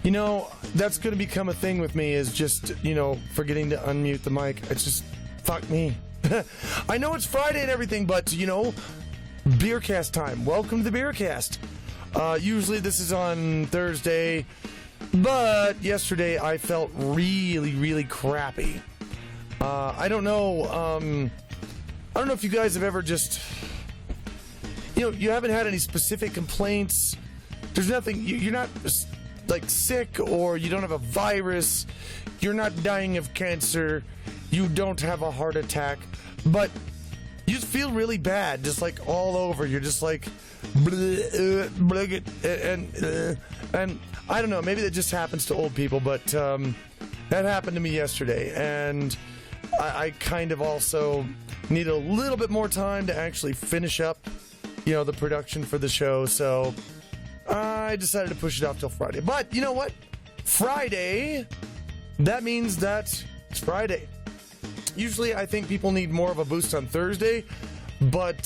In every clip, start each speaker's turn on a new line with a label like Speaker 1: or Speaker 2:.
Speaker 1: You know, that's going to become a thing with me, is just, forgetting to unmute the mic. It's just, fuck me. I know it's Friday and everything, but, Beercast time. Welcome to the Beercast. Usually this is on Thursday, but yesterday I felt really, really crappy. I don't know if you guys have ever just, you haven't had any specific complaints. There's nothing, you're not like sick, or you don't have a virus, you're not dying of cancer, you don't have a heart attack, but you just feel really bad, just like all over. You're just like, and I don't know, maybe that just happens to old people, but that happened to me yesterday, and I kind of also need a little bit more time to actually finish up, the production for the show, so I decided to push it off till Friday. But you know what? Friday, that means that it's Friday. Usually I think people need more of a boost on Thursday, but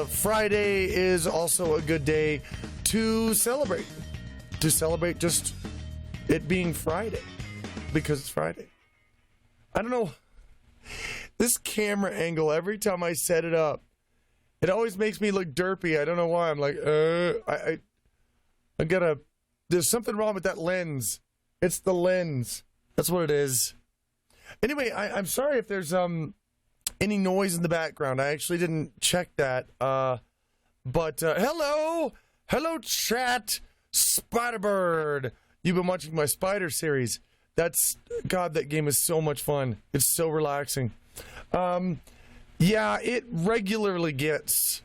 Speaker 1: Friday is also a good day to celebrate. To celebrate just it being Friday, because it's Friday. I don't know. This camera angle, every time I set it up, it always makes me look derpy. I don't know why. I'm like, there's something wrong with that lens. It's the lens. That's what it is. Anyway, I'm sorry if there's any noise in the background. I actually didn't check that. But hello chat, Spider-Bird. You've been watching my Spider series. God, that game is so much fun. It's so relaxing. Yeah, it regularly gets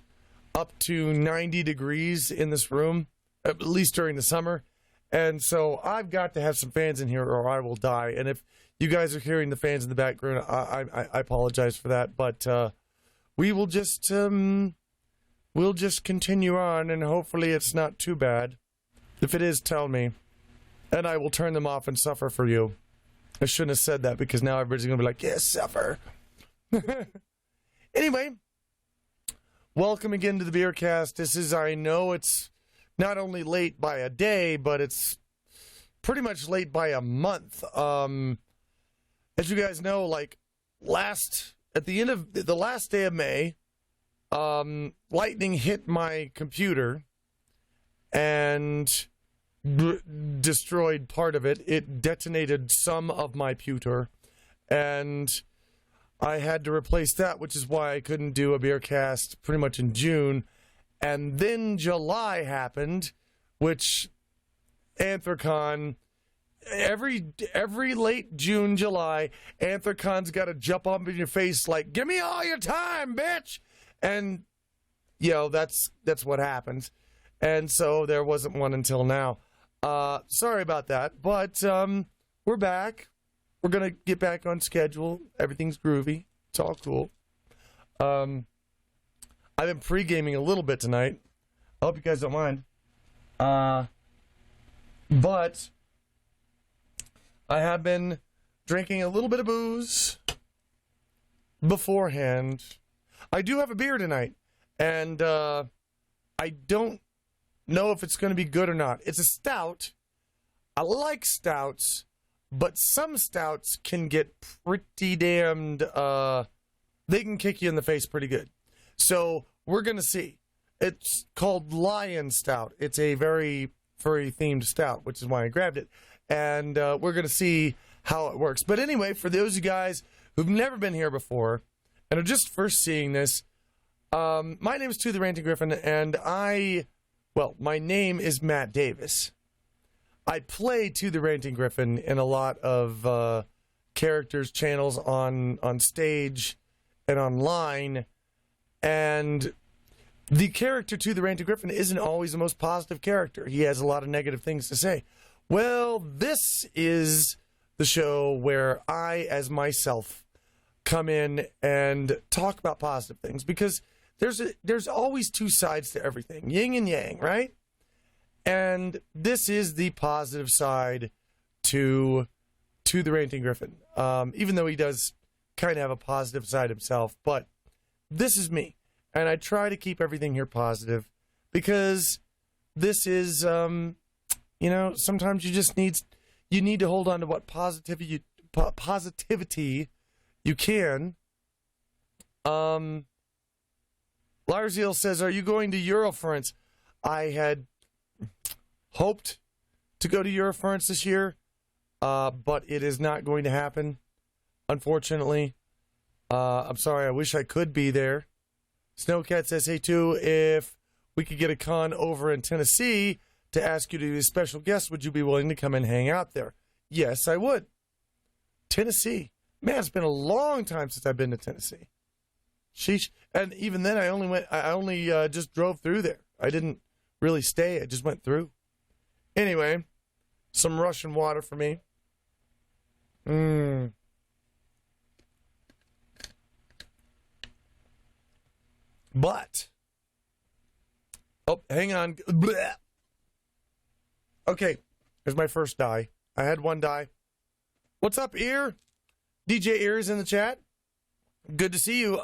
Speaker 1: up to 90 degrees in this room, at least during the summer. And so I've got to have some fans in here or I will die. And if you guys are hearing the fans in the background, I apologize for that. But we will just we'll just continue on, and hopefully it's not too bad. If it is, tell me, and I will turn them off and suffer for you. I shouldn't have said that, because now everybody's going to be like, yes, suffer. Anyway, welcome again to the Beercast. This is, I know it's not only late by a day, but it's pretty much late by a month. As you guys know, like at the end of the last day of May, lightning hit my computer and destroyed part of it. It detonated some of my pewter, and I had to replace that, which is why I couldn't do a Beercast pretty much in June. And then July happened, which Anthrocon, every late June, July, Anthrocon's got to jump up in your face like, give me all your time, bitch! And, that's what happens. And so there wasn't one until now. Sorry about that, but we're back. We're going to get back on schedule. Everything's groovy. It's all cool. I've been pre-gaming a little bit tonight. I hope you guys don't mind. But I have been drinking a little bit of booze beforehand. I do have a beer tonight, and I don't know if it's going to be good or not. It's a stout. I like stouts, but some stouts can get pretty damned, they can kick you in the face pretty good. So we're going to see. It's called Lion Stout. It's a very furry-themed stout, which is why I grabbed it. And we're going to see how it works. But anyway, for those of you guys who've never been here before and are just first seeing this, my name is To the Ranting Gryphon, and my name is Matt Davis. I play To the Ranting Gryphon in a lot of characters' channels on stage and online, and the character To the Ranting Gryphon isn't always the most positive character. He has a lot of negative things to say. Well, this is the show where I, as myself, come in and talk about positive things, because there's always two sides to everything, yin and yang, right? And this is the positive side to the Ranting Gryphon, even though he does kind of have a positive side himself. But this is me, and I try to keep everything here positive, because this is, sometimes you just need you need to hold on to what positivity you can. Larziel says, are you going to Eurofurence? I had hoped to go to Eurofurence this year, but it is not going to happen, unfortunately. I'm sorry, I wish I could be there. Snowcat says, hey, too, if we could get a con over in Tennessee to ask you to be a special guest, would you be willing to come and hang out there? Yes, I would. Tennessee. Man, it's been a long time since I've been to Tennessee. Sheesh. And even then, I only just drove through there. I didn't really stay. I just went through. Anyway, some Russian water for me. But, oh, hang on. Blech. Okay, here's my first die. I had one die. What's up, Ear? DJ Ear's in the chat. Good to see you.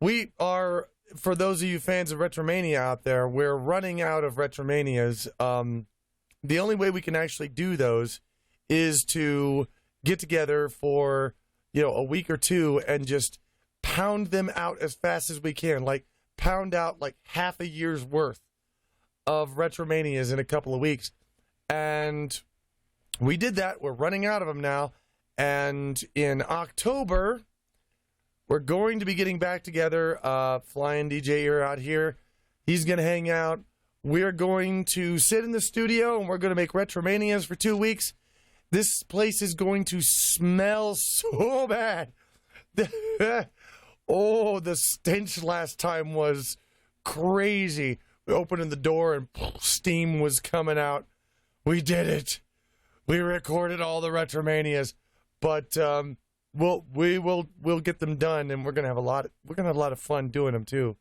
Speaker 1: We are, for those of you fans of Retromania out there, we're running out of Retromanias. The only way we can actually do those is to get together for, a week or two and just pound them out as fast as we can. Like, pound out like half a year's worth of Retromanias in a couple of weeks. And we did that. We're running out of them now. And in October, we're going to be getting back together. Flying DJ Ear out here. He's going to hang out. We're going to sit in the studio and we're going to make Retromanias for 2 weeks. This place is going to smell so bad. Oh, the stench last time was crazy. We opened the door and steam was coming out. We did it. We recorded all the Retromanias, but we'll get them done, and we're gonna have a lot of fun doing them too.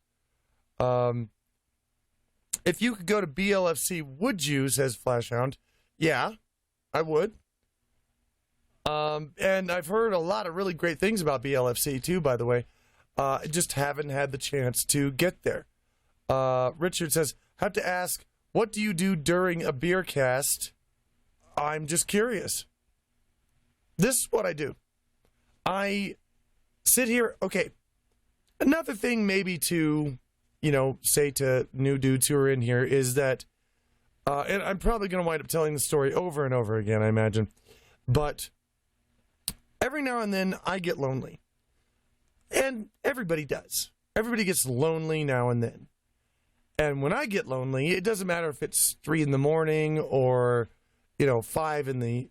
Speaker 1: If you could go to BLFC, would you? Says Flashhound. Yeah, I would. And I've heard a lot of really great things about BLFC too, by the way. I just haven't had the chance to get there. Richard says, have to ask, what do you do during a Beercast? I'm just curious. This is what I do. I sit here. Okay. Another thing maybe to, say to new dudes who are in here is that, and I'm probably going to wind up telling the story over and over again, I imagine. But every now and then I get lonely. And everybody does. Everybody gets lonely now and then. And when I get lonely, it doesn't matter if it's 3 in the morning or, 5 in the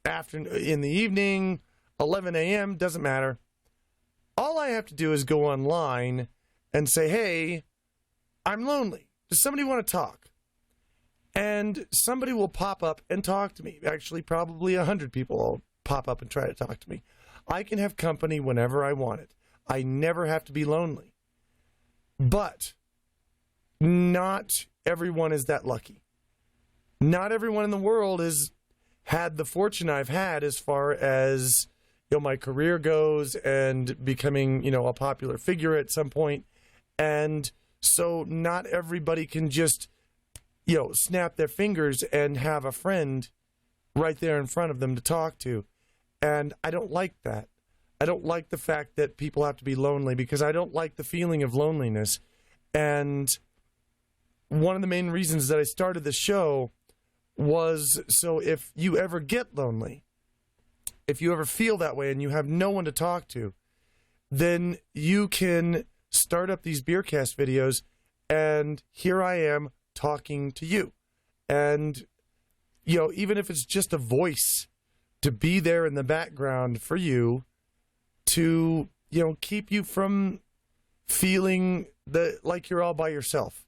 Speaker 1: afternoon, in the evening, 11 a.m., doesn't matter. All I have to do is go online and say, hey, I'm lonely. Does somebody want to talk? And somebody will pop up and talk to me. Actually, probably 100 people will pop up and try to talk to me. I can have company whenever I want it. I never have to be lonely. But not everyone is that lucky. Not everyone in the world has had the fortune I've had as far as my career goes and becoming, a popular figure at some point. And so not everybody can just, snap their fingers and have a friend right there in front of them to talk to. And I don't like that. I don't like the fact that people have to be lonely because I don't like the feeling of loneliness. And one of the main reasons that I started the show was so if you ever get lonely, if you ever feel that way and you have no one to talk to, then you can start up these Beercast videos and here I am talking to you. And, even if it's just a voice to be there in the background for you to, keep you from feeling like you're all by yourself,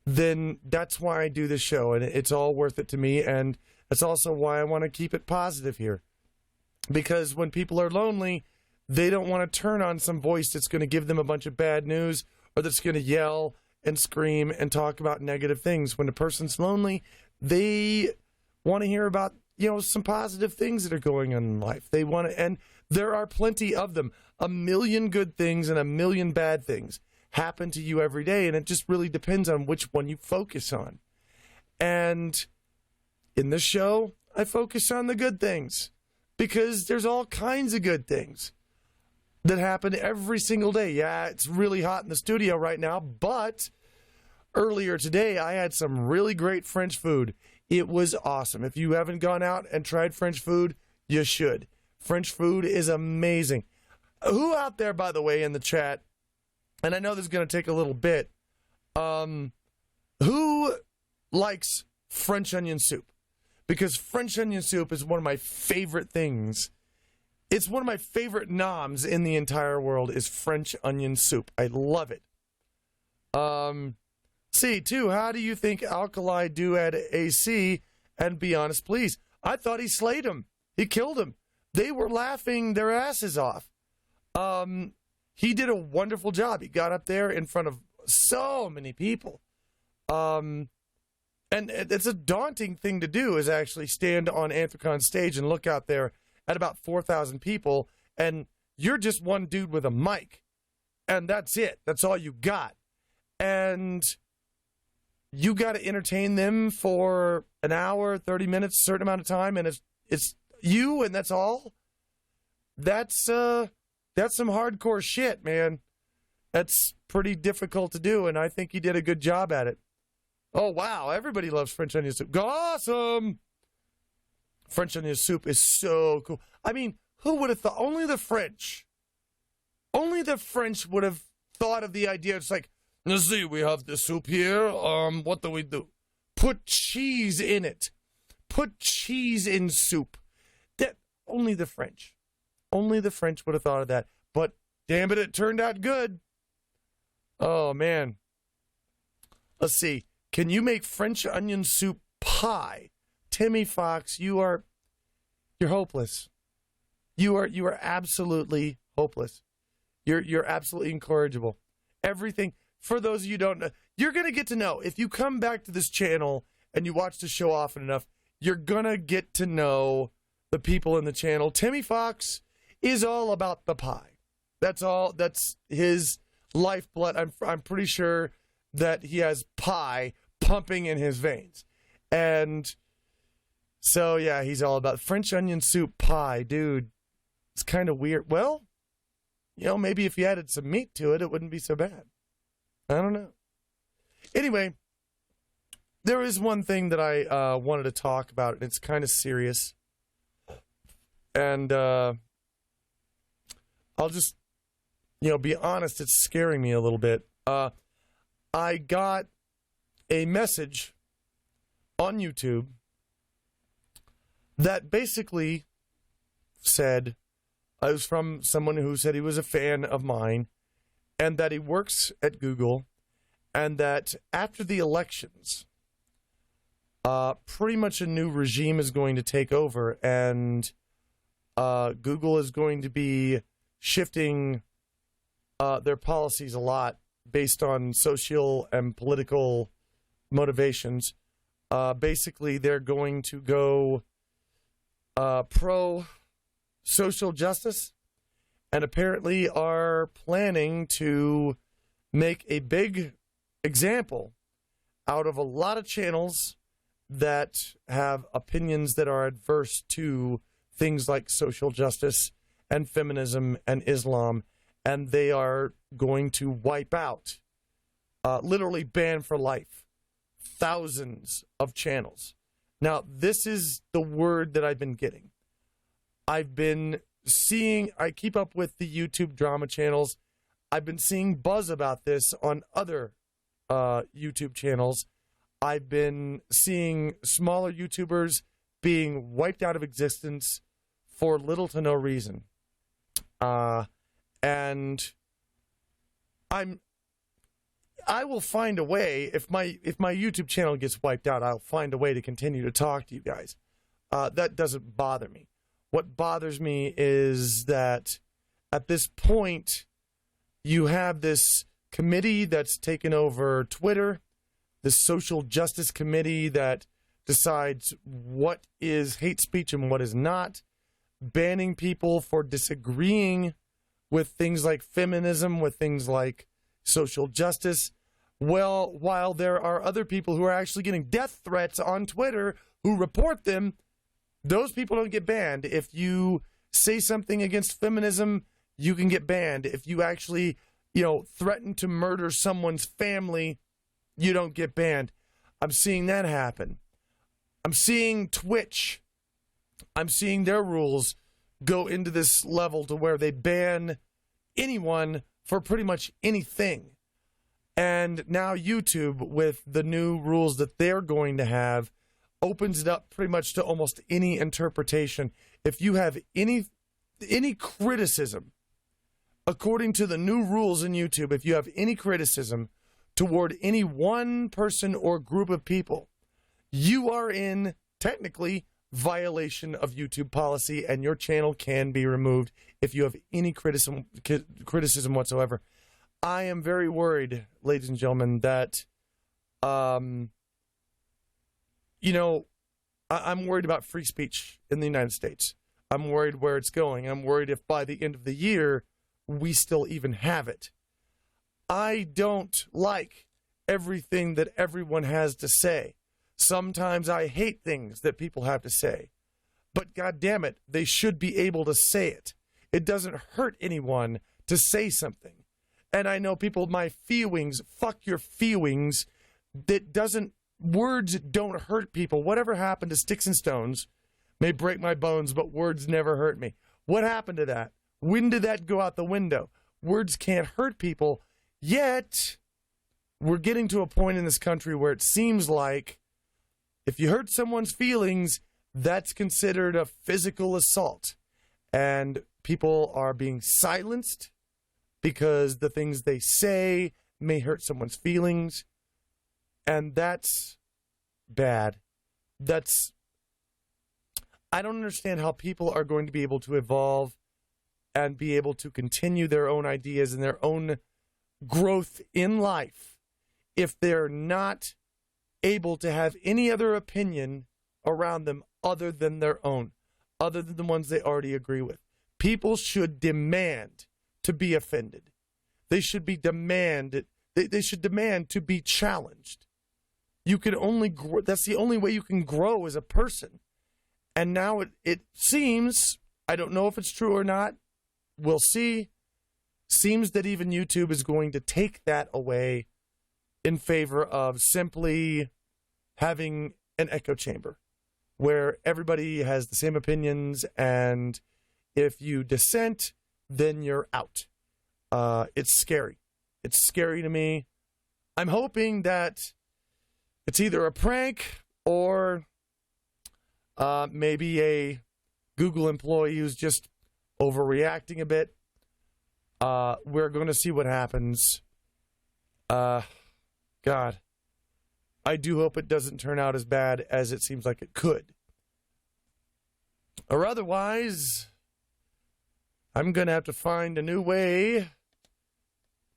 Speaker 1: then that's why I do this show, and it's all worth it to me, and that's also why I want to keep it positive here. Because when people are lonely, they don't want to turn on some voice that's going to give them a bunch of bad news or that's going to yell and scream and talk about negative things. When a person's lonely, they want to hear about, some positive things that are going on in life. They want to, and there are plenty of them. 1,000,000 good things and 1,000,000 bad things happen to you every day, and it just really depends on which one you focus on. And In the show, I focus on the good things because there's all kinds of good things that happen every single day. Yeah, it's really hot in the studio right now, but earlier today I had some really great French food. It was awesome. If you haven't gone out and tried French food, you should. French food is amazing. Who out there, by the way, in the chat, and I know this is going to take a little bit, who likes French onion soup? Because French onion soup is one of my favorite things. It's one of my favorite noms in the entire world is French onion soup. I love it. C2, how do you think Alkali do at AC? And be honest, please. I thought he slayed him. He killed him. They were laughing their asses off. He did a wonderful job. He got up there in front of so many people. And it's a daunting thing to do, is actually stand on Anthracon's stage and look out there at about 4,000 people, and you're just one dude with a mic. And that's it. That's all you got. And you got to entertain them for an hour, 30 minutes, a certain amount of time, and it's you, and that's all. That's some hardcore shit, man. That's pretty difficult to do, and I think he did a good job at it. Oh, wow. Everybody loves French onion soup. Awesome. French onion soup is so cool. I mean, who would have thought? Only the French would have thought of the idea. It's like, let's see, we have the soup here. What do we do? Put cheese in it. Put cheese in soup. That only the French. Only the French would have thought of that. But damn it, it turned out good. Oh, man. Let's see. Can you make French onion soup pie? Timmy Fox, you're hopeless. You are absolutely hopeless. You're absolutely incorrigible. Everything, for those of you who don't know, you're going to get to know. If you come back to this channel and you watch the show often enough, you're going to get to know the people in the channel. Timmy Fox is all about the pie. That's all. That's his lifeblood. I'm pretty sure that he has pie pumping in his veins. And so, yeah, he's all about French onion soup pie. Dude, it's kind of weird. Well, you know, maybe if you added some meat to it, it wouldn't be so bad. I don't know. Anyway, there is one thing that I wanted to talk about, and it's kind of serious. And I'll just, be honest, it's scaring me a little bit. I got a message on YouTube that basically said, it was from someone who said he was a fan of mine and that he works at Google, and that after the elections, pretty much a new regime is going to take over, and Google is going to be shifting their policies a lot based on social and political motivations. Basically, they're going to go pro-social justice, and apparently are planning to make a big example out of a lot of channels that have opinions that are adverse to things like social justice and feminism and Islam, and they are going to wipe out, literally ban for life, thousands of channels. Now, this is the word that I've been getting. I've been seeing, I keep up with the YouTube drama channels. I've been seeing buzz about this on other YouTube channels. I've been seeing smaller YouTubers being wiped out of existence for little to no reason. And I will find a way, if my YouTube channel gets wiped out, I'll find a way to continue to talk to you guys. That doesn't bother me. What bothers me is that at this point, you have this committee that's taken over Twitter, this social justice committee that decides what is hate speech and what is not, banning people for disagreeing with things like feminism, with things like social justice. Well, while there are other people who are actually getting death threats on Twitter who report them, those people don't get banned. If you say something against feminism, you can get banned. If you actually, threaten to murder someone's family, you don't get banned. I'm seeing that happen. I'm seeing Twitch. I'm seeing their rules go into this level to where they ban anyone for pretty much anything. And now YouTube, with the new rules that they're going to have, opens it up pretty much to almost any interpretation. If you have any criticism, according to the new rules in YouTube, if you have any criticism toward any one person or group of people, you are in, technically, violation of YouTube policy, and your channel can be removed if you have any criticism whatsoever. I am very worried, ladies and gentlemen, that, I'm worried about free speech in the United States. I'm worried where it's going. I'm worried if by the end of the year, we still even have it. I don't like everything that everyone has to say. Sometimes I hate things that people have to say. But God damn it, they should be able to say it. It doesn't hurt anyone to say something. And I know people, my feelings, fuck your feelings. Words don't hurt people. Whatever happened to sticks and stones may break my bones, but words never hurt me. What happened to that? When did that go out the window? Words can't hurt people, yet we're getting to a point in this country where it seems like if you hurt someone's feelings, that's considered a physical assault. And people are being silenced because the things they say may hurt someone's feelings. And that's bad. I don't understand how people are going to be able to evolve and be able to continue their own ideas and their own growth in life if they're not able to have any other opinion around them other than their own, other than the ones they already agree with. People should demand to be offended. They should demand to be challenged. You can only grow, that's the only way you can grow as a person. And now it seems, I don't know if it's true or not, we'll see, seems that even YouTube is going to take that away in favor of simply having an echo chamber where everybody has the same opinions, and if you dissent, then you're out. It's scary. It's scary to me. I'm hoping that it's either a prank or maybe a Google employee who's just overreacting a bit. We're going to see what happens. God, I do hope it doesn't turn out as bad as it seems like it could. Or otherwise, I'm going to have to find a new way.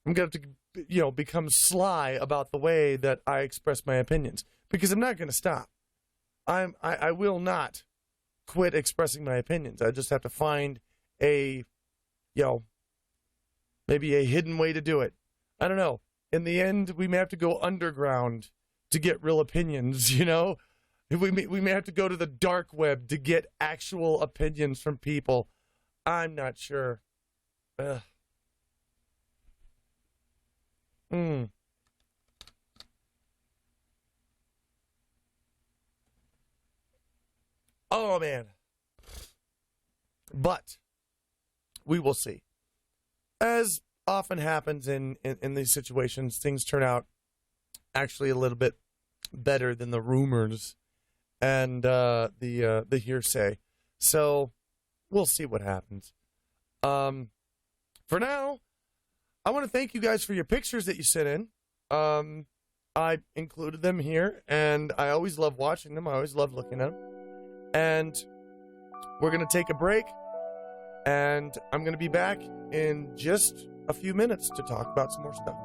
Speaker 1: I'm going to have to, become sly about the way that I express my opinions, because I'm not going to stop. I will not quit expressing my opinions. I just have to find maybe a hidden way to do it. I don't know. In the end, we may have to go underground to get real opinions, We may have to go to the dark web to get actual opinions from people. I'm not sure. Ugh. Oh, man. But we will see. As often happens in these situations, things turn out actually a little bit better than the rumors and the hearsay. So we'll see what happens. For now, I want to thank you guys for your pictures that you sent in. I included them here, and I always love watching them. I always love looking at them. And we're going to take a break, and I'm going to be back in just a few minutes to talk about some more stuff.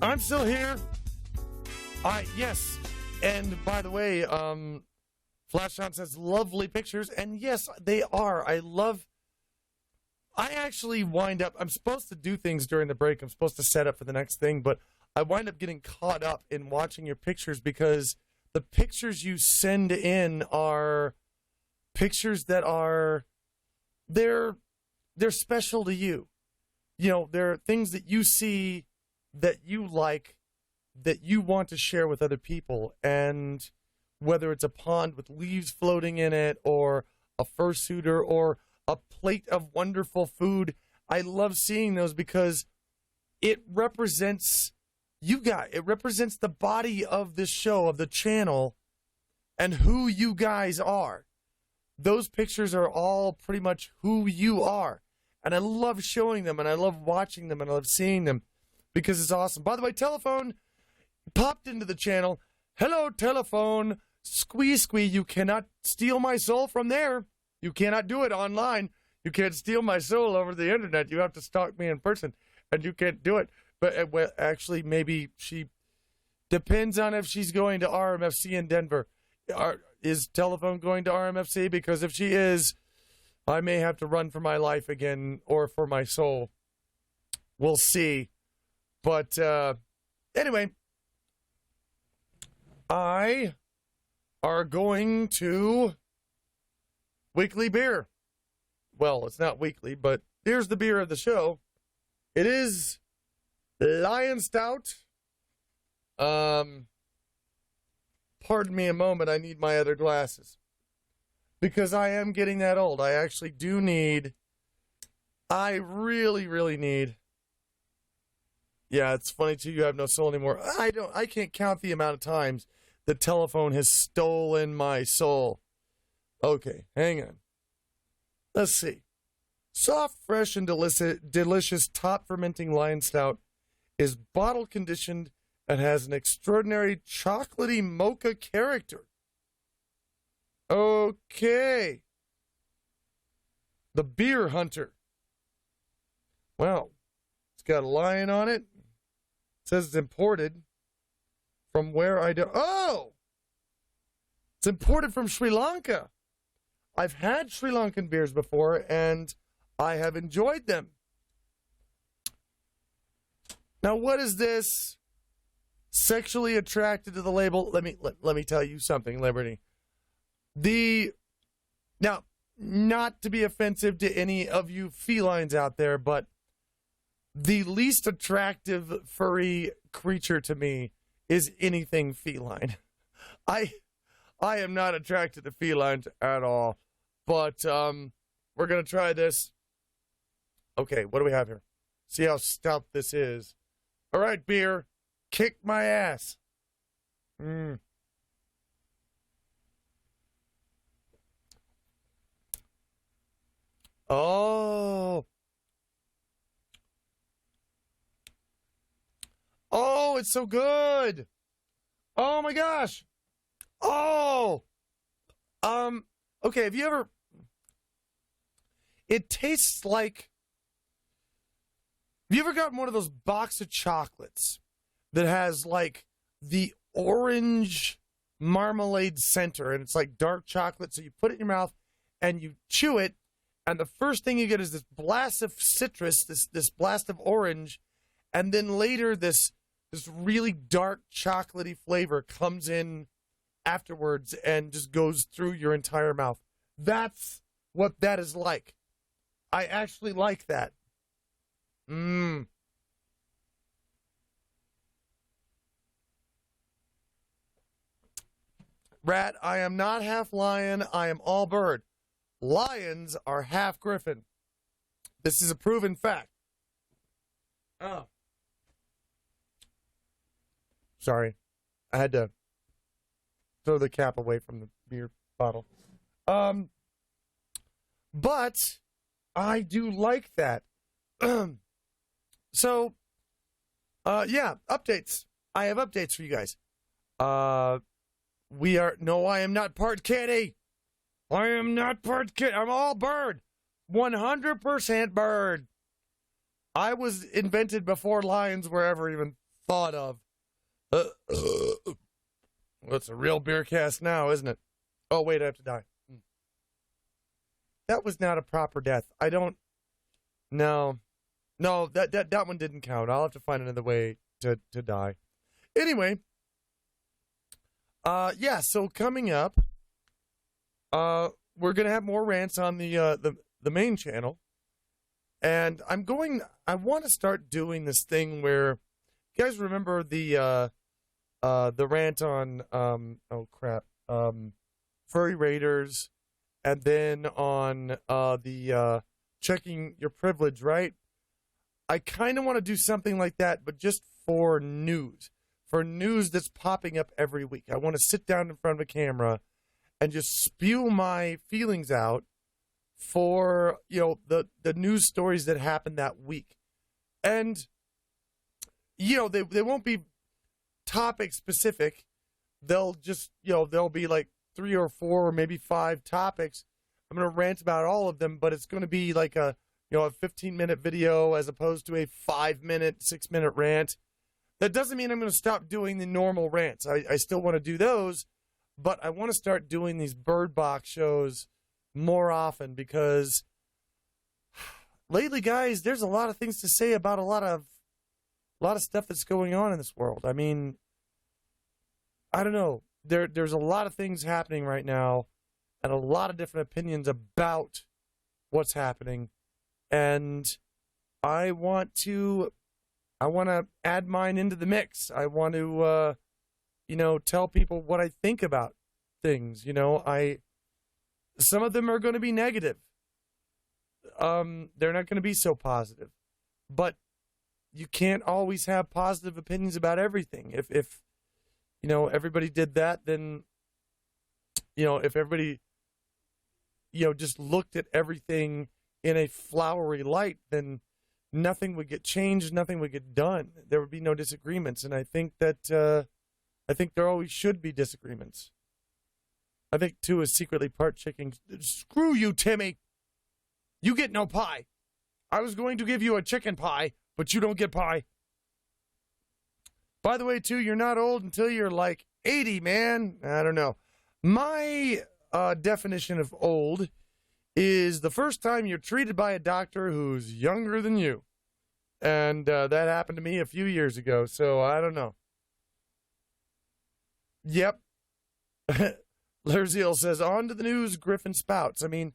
Speaker 1: I'm still here. Yes. And by the way, Flashon says lovely pictures. And yes, they are. I actually wind up, I'm supposed to do things during the break. I'm supposed to set up for the next thing, but I wind up getting caught up in watching your pictures because the pictures you send in are pictures that are, they're special to you. You know, they're things that you see that you like, that you want to share with other people. And whether it's a pond with leaves floating in it, or a fursuiter, or a plate of wonderful food, I love seeing those because it represents you guys. It represents the body of this show, of the channel, and who you guys are. Those pictures are all pretty much who you are. And I love showing them, and I love watching them, and I love seeing them because it's awesome. By the way, Telephone popped into the channel. Hello, Telephone. Squee, you cannot steal my soul from there. You cannot do it online. You can't steal my soul over the internet. You have to stalk me in person, and you can't do it. But well, actually, maybe she depends on if she's going to RMFC in Denver. Is Telephone going to RMFC? Because if she is, I may have to run for my life again, or for my soul. We'll see. But anyway, I are going to weekly beer. Well, it's not weekly, but here's the beer of the show. It is Lion Stout. Pardon me a moment, I need my other glasses. Because I am getting that old. I actually do need, I really need. Yeah, it's funny too, you have no soul anymore. I can't count the amount of times the Telephone has stolen my soul. Okay, hang on. Let's see. Soft, fresh, and delicious top fermenting Lion Stout is bottle conditioned and has an extraordinary chocolatey mocha character. Okay. The Beer Hunter. Wow. It's got a lion on it. It says it's imported from where I do. Oh! It's imported from Sri Lanka. I've had Sri Lankan beers before, and I have enjoyed them. Now, what is this? Sexually attracted to the label. Let me tell you something, Liberty. Now, not to be offensive to any of you felines out there, but the least attractive furry creature to me is anything feline. I am not attracted to felines at all. But we're going to try this. Okay, what do we have here? See how stout this is. All right, beer. Kick my ass. Oh. Oh, it's so good. Oh, my gosh. Oh. Okay, have you ever... It tastes like... Have you ever gotten one of those box of chocolates that has, like, the orange marmalade center, and it's like dark chocolate, so you put it in your mouth, and you chew it, and the first thing you get is this blast of citrus, this blast of orange, and then later this really dark chocolatey flavor comes in afterwards and just goes through your entire mouth. That's what that is like. I actually like that. Rat, I am not half lion, I am all bird. Lions are half griffin. This is a proven fact. Oh. Sorry. I had to throw the cap away from the beer bottle. But I do like that. So, yeah, updates. I have updates for you guys. No, I am not part kitty. I am not part kitty. I'm all bird. 100% bird. I was invented before lions were ever even thought of. Well, it's a real Beercast now, isn't it? Oh, wait, I have to die. That was not a proper death. I don't... No, that one didn't count. I'll have to find another way to die. Anyway, so coming up, we're going to have more rants on the main channel. And I want to start doing this thing where, you guys remember the rant on, Furry Raiders, and then on the checking your privilege, right? I kind of want to do something like that, but just for news that's popping up every week. I want to sit down in front of a camera and just spew my feelings out for, the news stories that happened that week. And, they won't be topic specific. They'll just, there'll be like 3 or 4 or maybe 5 topics. I'm going to rant about all of them, but it's going to be like a 15-minute video as opposed to a 5-minute, 6-minute rant. That doesn't mean I'm going to stop doing the normal rants. I still want to do those, but I want to start doing these Bird Box shows more often because lately, guys, there's a lot of things to say about a lot of stuff that's going on in this world. I mean, I don't know. There's a lot of things happening right now and a lot of different opinions about what's happening. And I want to add mine into the mix. I want to, tell people what I think about things. Some of them are going to be negative. They're not going to be so positive. But you can't always have positive opinions about everything. If everybody did that, then, if everybody, just looked at everything in a flowery light, then nothing would get changed, nothing would get done. There would be no disagreements. And I think that, there always should be disagreements. I think, too, is secretly part chicken. Screw you, Timmy. You get no pie. I was going to give you a chicken pie, but you don't get pie. By the way, too, you're not old until you're like 80, man. I don't know. My definition of old is the first time you're treated by a doctor who's younger than you. And that happened to me a few years ago, so I don't know. Yep. Lerziel says, on to the news, Gryphon spouts. I mean,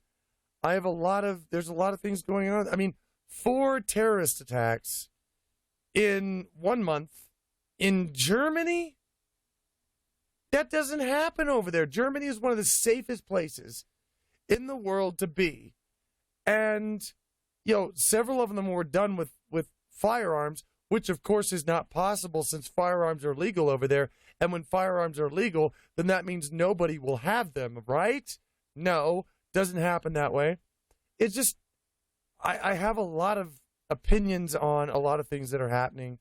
Speaker 1: there's a lot of things going on. I mean, 4 terrorist attacks in 1 month in Germany? That doesn't happen over there. Germany is one of the safest places in the world to be. And, several of them were done with firearms, which of course is not possible since firearms are legal over there. And when firearms are legal, then that means nobody will have them, right? No, doesn't happen that way. It's just, I have a lot of opinions on a lot of things that are happening.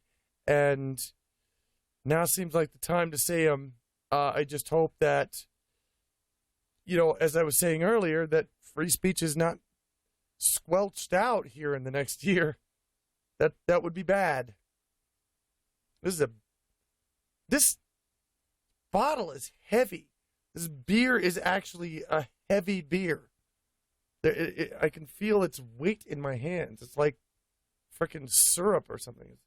Speaker 1: And now seems like the time to say them. I just hope that, as I was saying earlier, that free speech is not squelched out here in the next year. That would be bad. This bottle is heavy. This beer is actually a heavy beer. I can feel its weight in my hands. It's like freaking syrup or something.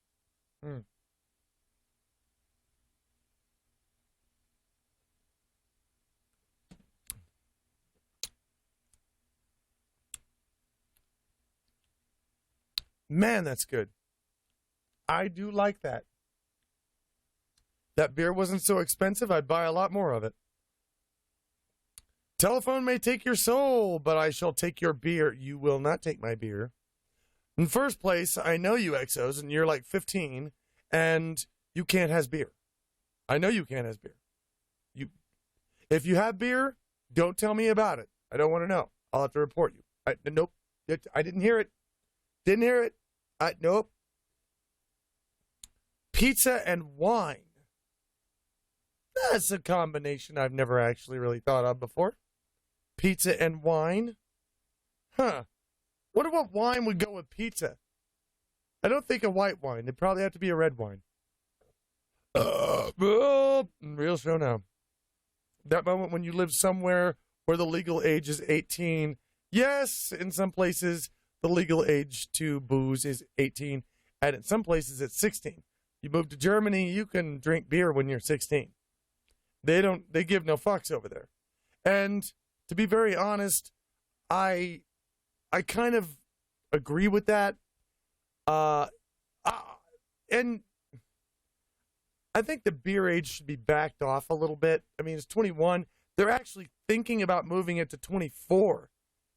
Speaker 1: Man, that's good. I do like that. That beer wasn't so expensive, I'd buy a lot more of it. Telephone may take your soul, but I shall take your beer. You will not take my beer. In first place, I know you exos, and you're like 15, and you can't has beer. I know you can't has beer. If you have beer, don't tell me about it. I don't want to know. I'll have to report you. Nope. I didn't hear it. Didn't hear it. Nope. Pizza and wine. That's a combination I've never actually really thought of before. Pizza and wine? Huh. Wonder what wine would go with pizza? I don't think a white wine. It'd probably have to be a red wine. Real show now. That moment when you live somewhere where the legal age is 18. Yes, in some places, the legal age to booze is 18. And in some places, it's 16. You move to Germany, you can drink beer when you're 16. They give no fucks over there. And to be very honest, I kind of agree with that. And I think the beer age should be backed off a little bit. I mean, it's 21. They're actually thinking about moving it to 24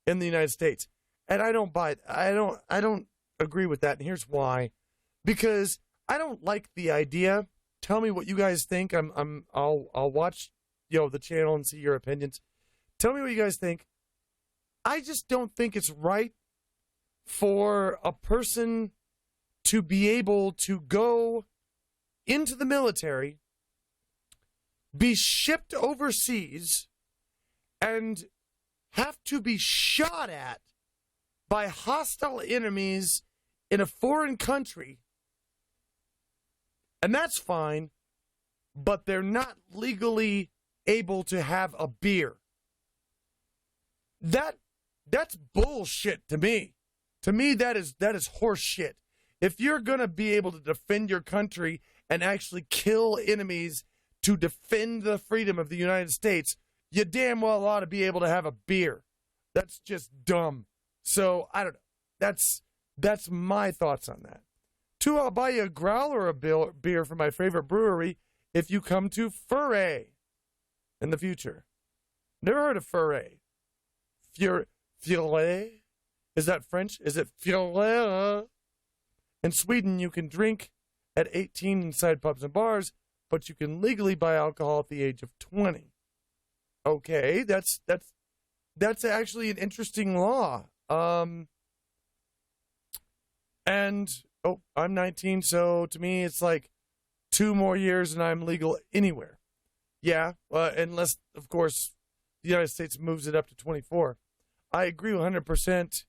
Speaker 1: in the United States. And I don't buy it. I don't agree with that. And here's why. Because I don't like the idea. Tell me what you guys think. I'll watch, the channel and see your opinions. Tell me what you guys think. I just don't think it's right for a person to be able to go into the military, be shipped overseas, and have to be shot at by hostile enemies in a foreign country. And that's fine, but they're not legally able to have a beer. That's bullshit to me. To me, that is horse shit. If you're going to be able to defend your country and actually kill enemies to defend the freedom of the United States, you damn well ought to be able to have a beer. That's just dumb. So, I don't know. That's my thoughts on that. 2, I'll buy you a growler of beer from my favorite brewery if you come to Furet in the future. Never heard of Furet. Furet? Is that French? Is it Furet? In Sweden, you can drink at 18 inside pubs and bars, but you can legally buy alcohol at the age of 20. Okay, that's actually an interesting law. I'm 19, so to me, it's like 2 more years and I'm legal anywhere. Yeah, unless, of course, the United States moves it up to 24. I agree 100%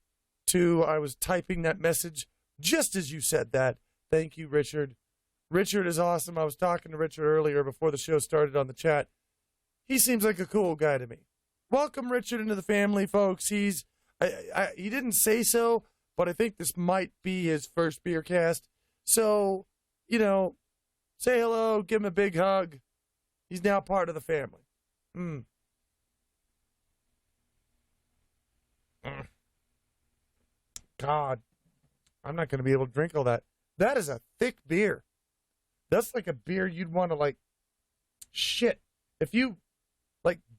Speaker 1: I was typing that message just as you said that. Thank you, Richard. Richard is awesome. I was talking to Richard earlier before the show started on the chat. He seems like a cool guy to me. Welcome, Richard, into the family, folks. He didn't say so, but I think this might be his first Beercast. So, say hello, give him a big hug. He's now part of the family. God, I'm not going to be able to drink all that. That is a thick beer. That's like a beer you'd want to, shit. If you,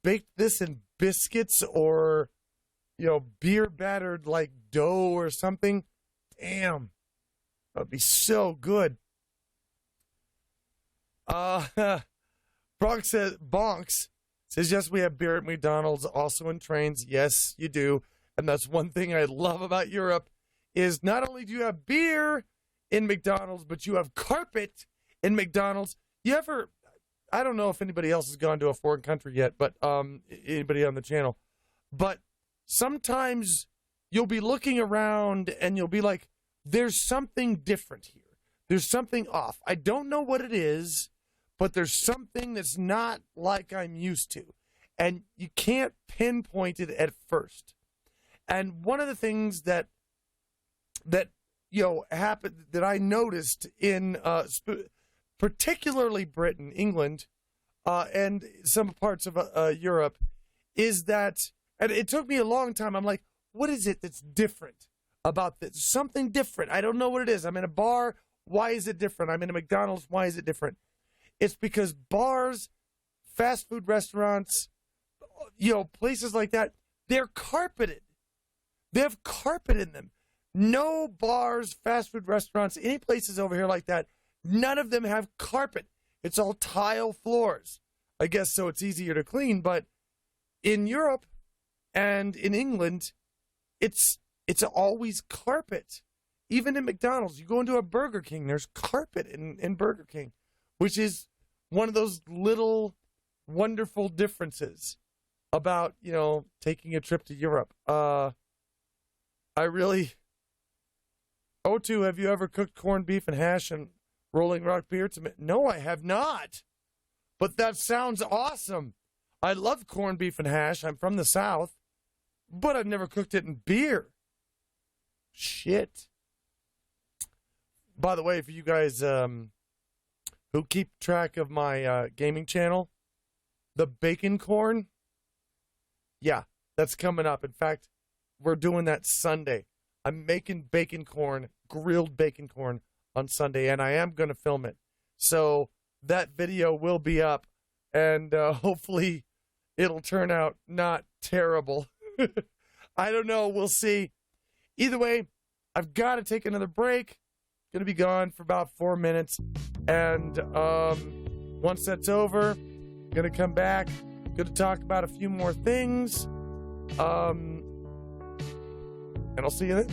Speaker 1: baked this in biscuits or, beer battered, dough or something, damn, that would be so good. Bonks says, yes, we have beer at McDonald's, also in trains. Yes, you do. And that's one thing I love about Europe is not only do you have beer in McDonald's, but you have carpet in McDonald's. I don't know if anybody else has gone to a foreign country yet, but anybody on the channel. But sometimes you'll be looking around and you'll be like, there's something different here. There's something off. I don't know what it is, but there's something that's not like I'm used to. And you can't pinpoint it at first. And one of the things that happened that I noticed in particularly Britain, England, and some parts of Europe, is that, and it took me a long time. I'm like, what is it that's different about this? Something different. I don't know what it is. I'm in a bar. Why is it different? I'm in a McDonald's. Why is it different? It's because bars, fast food restaurants, places like that, they're carpeted. They have carpet in them. No bars, fast food restaurants, any places over here like that, none of them have carpet. It's all tile floors. I guess so it's easier to clean, but in Europe and in England, it's always carpet. Even in McDonald's, you go into a Burger King, there's carpet in Burger King, which is one of those little wonderful differences about, taking a trip to Europe. O2, have you ever cooked corned beef and hash Rolling Rock beer tomato. No, I have not. But that sounds awesome. I love corned beef and hash. I'm from the South. But I've never cooked it in beer. Shit. By the way, for you guys who keep track of my gaming channel, the bacon corn, yeah, that's coming up. In fact, we're doing that Sunday. I'm making bacon corn, grilled bacon corn on Sunday, and I am going to film it. So that video will be up, and hopefully it'll turn out not terrible. I don't know. We'll see. Either way, I've got to take another break. Going to be gone for about 4 minutes. And once that's over, going to come back. Going to talk about a few more things. And I'll see you then.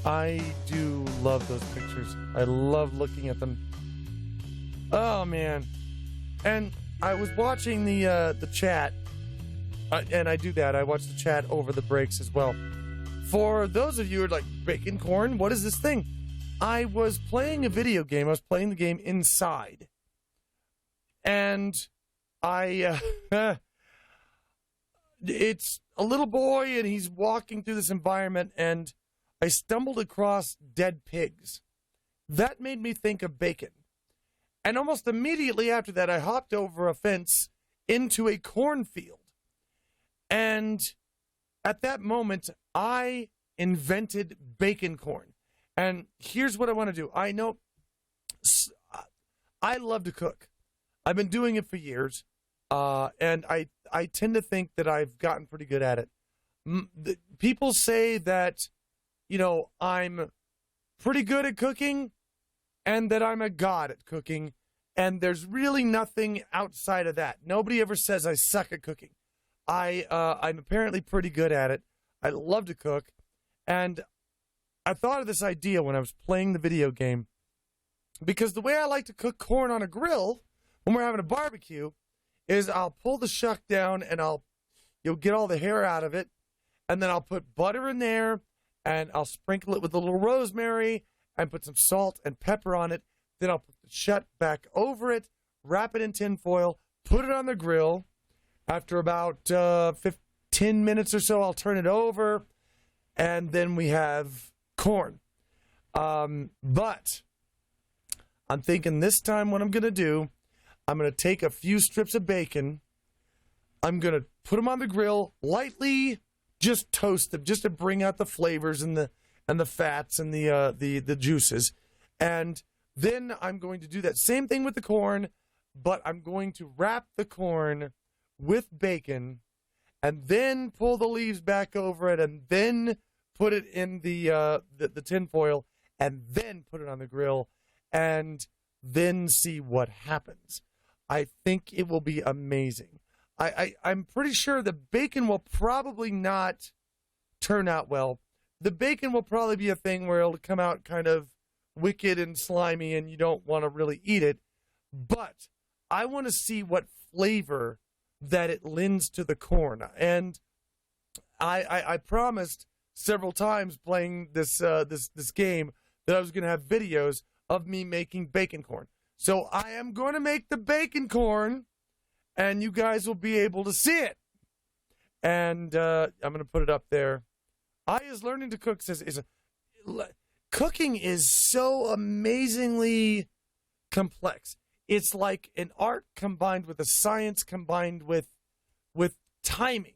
Speaker 1: I do love those pictures. I love looking at them. Oh, man. And I was watching the chat, and I do that. I watch the chat over the breaks as well. For those of you who are like, bacon corn, what is this thing? I was playing a video game. I was playing the game Inside. And it's a little boy, and he's walking through this environment, and I stumbled across dead pigs. That made me think of bacon. And almost immediately after that, I hopped over a fence into a cornfield. And at that moment, I invented bacon corn. And here's what I want to do. I know I love to cook. I've been doing it for years. And I tend to think that I've gotten pretty good at it. People say that, I'm pretty good at cooking and that I'm a god at cooking. And there's really nothing outside of that. Nobody ever says I suck at cooking. I'm apparently pretty good at it. I love to cook. And I thought of this idea when I was playing the video game, because the way I like to cook corn on a grill when we're having a barbecue is I'll pull the shuck down and you'll get all the hair out of it, and then I'll put butter in there, and I'll sprinkle it with a little rosemary and put some salt and pepper on it. Then I'll put the shuck back over it, wrap it in tin foil, put it on the grill. After about 15 minutes or so, I'll turn it over, and then we have corn. But I'm thinking this time what I'm going to do, I'm going to take a few strips of bacon. I'm going to put them on the grill, lightly just toast them, just to bring out the flavors and the fats and the juices. And then I'm going to do that same thing with the corn, but I'm going to wrap the corn with bacon and then pull the leaves back over it and then put it in the tin foil and then put it on the grill and then see what happens. I think it will be amazing. I'm pretty sure the bacon will probably not turn out well. The bacon will probably be a thing where it'll come out kind of wicked and slimy and you don't want to really eat it. But I want to see what flavor that it lends to the corn. And I promised several times playing this game that I was going to have videos of me making bacon corn. So I am going to make the bacon corn, and you guys will be able to see it. And I'm going to put it up there. I is learning to cook says cooking is so amazingly complex. It's like an art combined with a science combined with timing.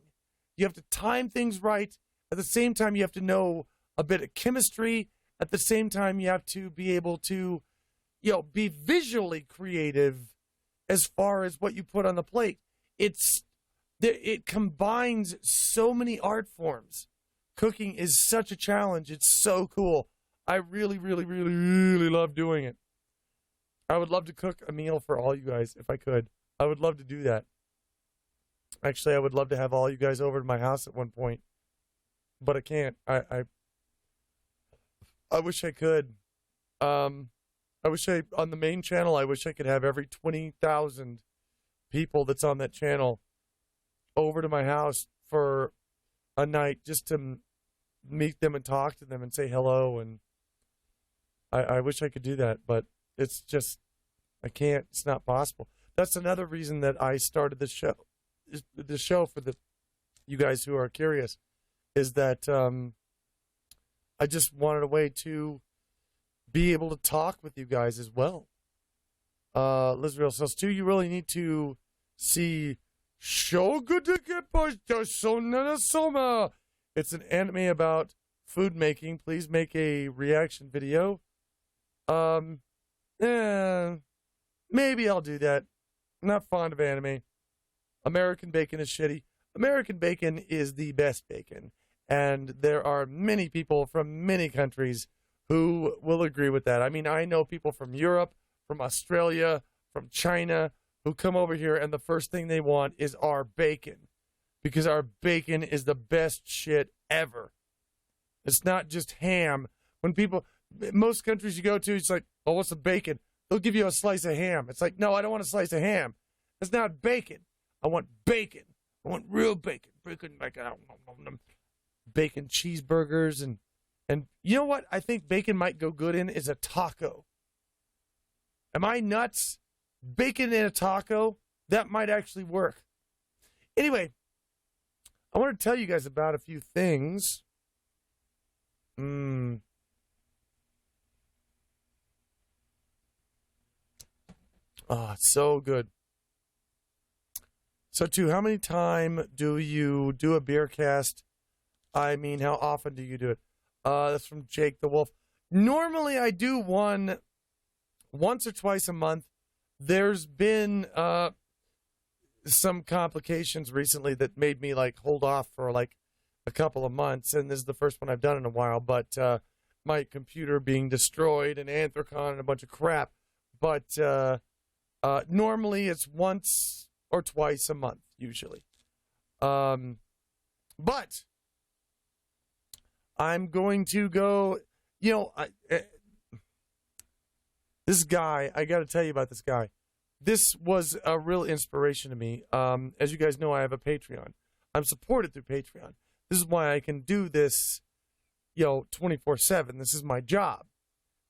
Speaker 1: You have to time things right. At the same time, you have to know a bit of chemistry. At the same time, you have to be able to, be visually creative as far as what you put on the plate. It combines so many art forms. Cooking is such a challenge. It's so cool. I really, really, really, really love doing it. I would love to cook a meal for all you guys if I could. I would love to do that. Actually, I would love to have all you guys over to my house at one point, but I can't. I wish I could. On the main channel, I wish I could have every 20,000 people that's on that channel over to my house for a night just to meet them and talk to them and say hello. And I wish I could do that, but it's just, I can't. It's not possible. That's another reason that I started this show. The show for you guys who are curious is that I just wanted a way to be able to talk with you guys as well. Lizrael says, too, you really need to see Shogudekeposoma. It's an anime about food making. Please make a reaction video. Maybe I'll do that. I'm not fond of anime. American bacon is shitty. American bacon is the best bacon. And there are many people from many countries who will agree with that. I mean, I know people from Europe, from Australia, from China, who come over here and the first thing they want is our bacon. Because our bacon is the best shit ever. It's not just ham. When people, most countries you go to, it's like, oh, what's the bacon? They'll give you a slice of ham. It's like, no, I don't want a slice of ham. It's not bacon. I want bacon. I want real bacon. Bacon cheeseburgers and you know what I think bacon might go good in is a taco. Am I nuts? Bacon in a taco? That might actually work. Anyway, I want to tell you guys about a few things. Oh, it's so good. So, too, how many times do you do a Beercast? I mean, how often do you do it? That's from Jake the Wolf. Normally, I do one once or twice a month. There's been some complications recently that made me, like, hold off for, like, a couple of months. And this is the first one I've done in a while. But my computer being destroyed and Anthracon and a bunch of crap. But normally, it's once or twice a month, usually. But I'm going to go, this guy, I got to tell you about this guy. This was a real inspiration to me. As you guys know, I have a Patreon. I'm supported through Patreon. This is why I can do this, 24/7. This is my job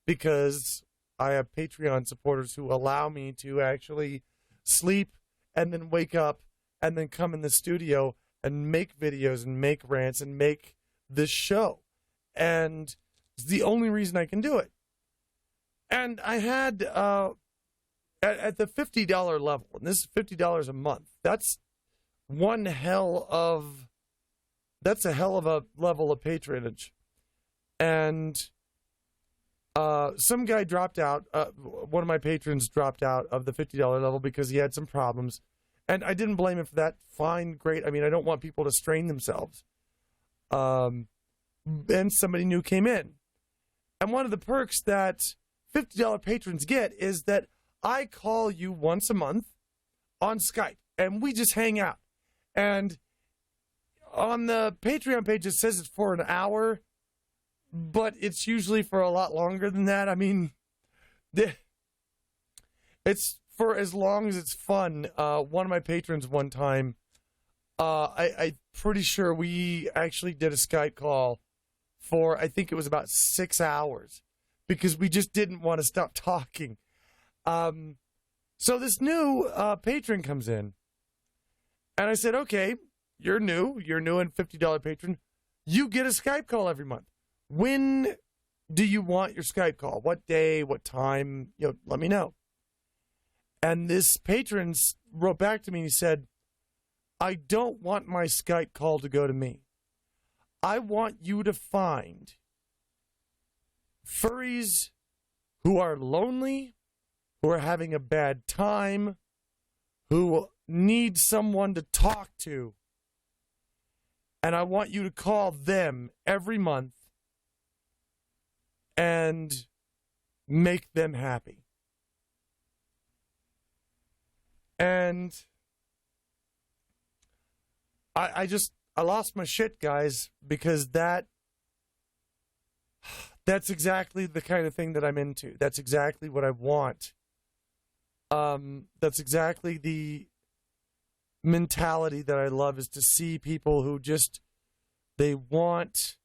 Speaker 1: because I have Patreon supporters who allow me to actually sleep and then wake up and then come in the studio and make videos and make rants and make this show. And it's the only reason I can do it. And I had, at the $50 level, and this is $50 a month, that's a hell of a level of patronage. And some guy dropped out, one of my patrons dropped out of the $50 level because he had some problems. And I didn't blame him for that. Fine, great. I mean, I don't want people to strain themselves. And somebody new came in. And one of the perks that $50 patrons get is that I call you once a month on Skype, and we just hang out. And on the Patreon page, it says it's for an hour, but it's usually for a lot longer than that. I mean, it's for as long as it's fun. One of my patrons one time, I'm pretty sure we actually did a Skype call for, I think it was about 6 hours, because we just didn't want to stop talking. So this new patron comes in, and I said, okay, you're new and $50 patron. You get a Skype call every month. When do you want your Skype call? What day, what time? Let me know. And this patron wrote back to me and he said, I don't want my Skype call to go to me. I want you to find furries who are lonely, who are having a bad time, who need someone to talk to. And I want you to call them every month and make them happy. And I lost my shit, guys, because that's exactly the kind of thing that I'm into. That's exactly what I want. That's exactly the mentality that I love, is to see people who just, they want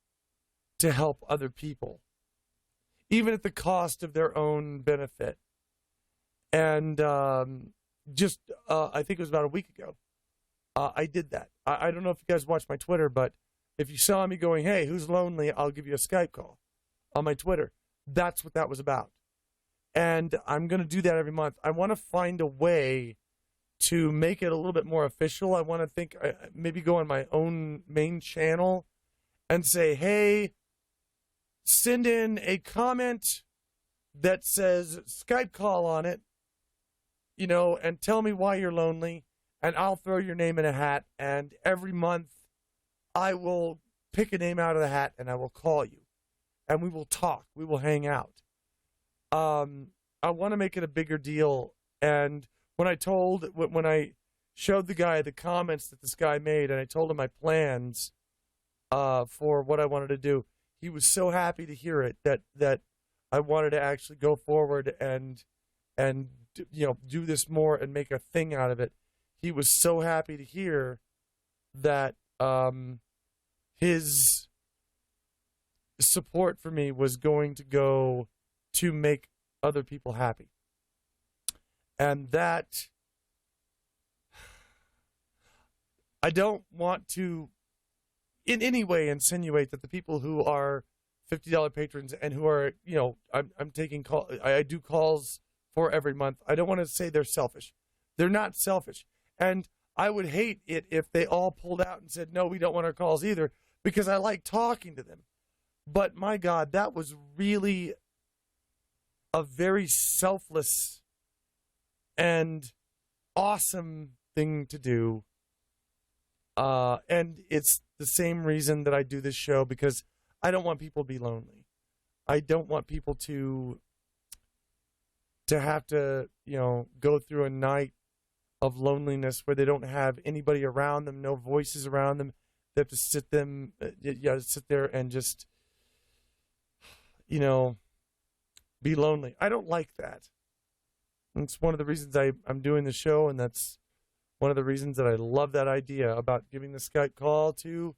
Speaker 1: to help other people, even at the cost of their own benefit. And I think it was about a week ago, I did that. I don't know if you guys watched my Twitter, but if you saw me going, hey, who's lonely, I'll give you a Skype call on my Twitter. That's what that was about. And I'm going to do that every month. I want to find a way to make it a little bit more official. I want to maybe go on my own main channel and say, hey, send in a comment that says Skype call on it, and tell me why you're lonely, and I'll throw your name in a hat, and every month I will pick a name out of the hat, and I will call you, and we will talk. We will hang out. I want to make it a bigger deal, and when I showed the guy the comments that this guy made, and I told him my plans for what I wanted to do, he was so happy to hear it that I wanted to actually go forward and do this more and make a thing out of it. He was so happy to hear that his support for me was going to go to make other people happy. And that, I don't want to in any way insinuate that the people who are $50 patrons and who are, I'm taking call, I do calls for every month. I don't want to say they're selfish. They're not selfish. And I would hate it if they all pulled out and said, no, we don't want our calls either, because I like talking to them. But my God, that was really a very selfless and awesome thing to do. And it's the same reason that I do this show, because I don't want people to be lonely. I don't want people to have to, go through a night of loneliness where they don't have anybody around them, no voices around them. They have to sit there and just, be lonely. I don't like that. And it's one of the reasons I'm doing the show, and that's one of the reasons that I love that idea about giving the Skype call to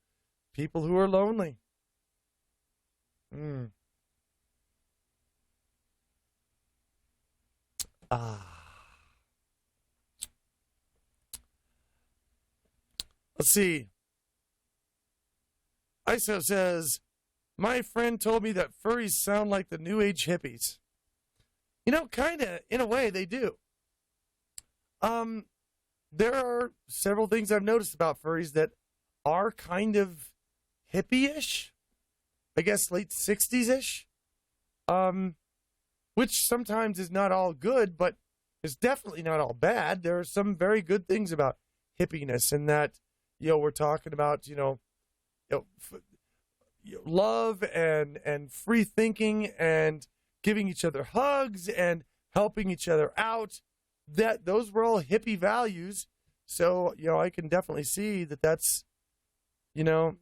Speaker 1: people who are lonely. Let's see. ISO says, my friend told me that furries sound like the New Age hippies. Kind of, in a way, they do. There are several things I've noticed about furries that are kind of hippie-ish. I guess late 60s-ish. Which sometimes is not all good, but is definitely not all bad. There are some very good things about hippiness, and that, we're talking about, love and free thinking and giving each other hugs and helping each other out. That those were all hippie values. So, I can definitely see that's a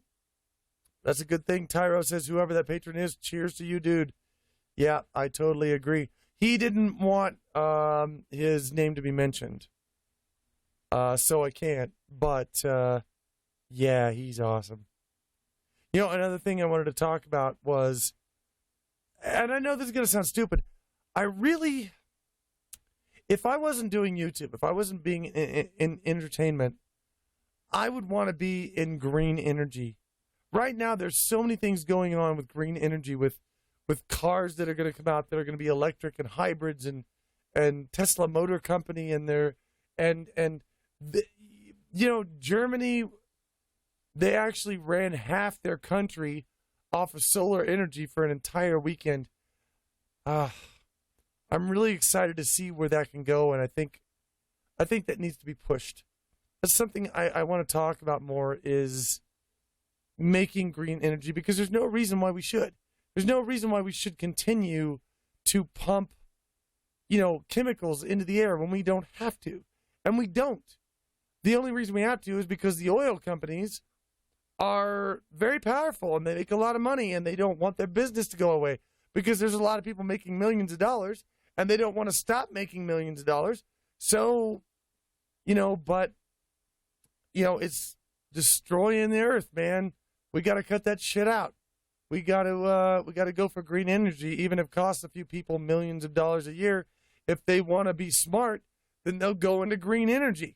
Speaker 1: good thing. Tyro says, whoever that patron is, cheers to you, dude. Yeah, I totally agree. He didn't want his name to be mentioned. So I can't. But, yeah, he's awesome. Another thing I wanted to talk about was, and I know this is going to sound stupid, if I wasn't doing YouTube, if I wasn't being in entertainment, I would want to be in green energy. Right now, there's so many things going on with green energy, with cars that are going to come out that are going to be electric and hybrids, and Tesla Motor Company, Germany, they actually ran half their country off of solar energy for an entire weekend. I'm really excited to see where that can go, and I think that needs to be pushed. That's something I want to talk about more, is making green energy, because there's no reason why we should. There's no reason why we should continue to pump, chemicals into the air when we don't have to. And we don't. The only reason we have to is because the oil companies are very powerful and they make a lot of money, and they don't want their business to go away, because there's a lot of people making millions of dollars and they don't want to stop making millions of dollars. So, it's destroying the earth, man. We got to cut that shit out. We got to go for green energy, even if it costs a few people millions of dollars a year. If they want to be smart, then they'll go into green energy.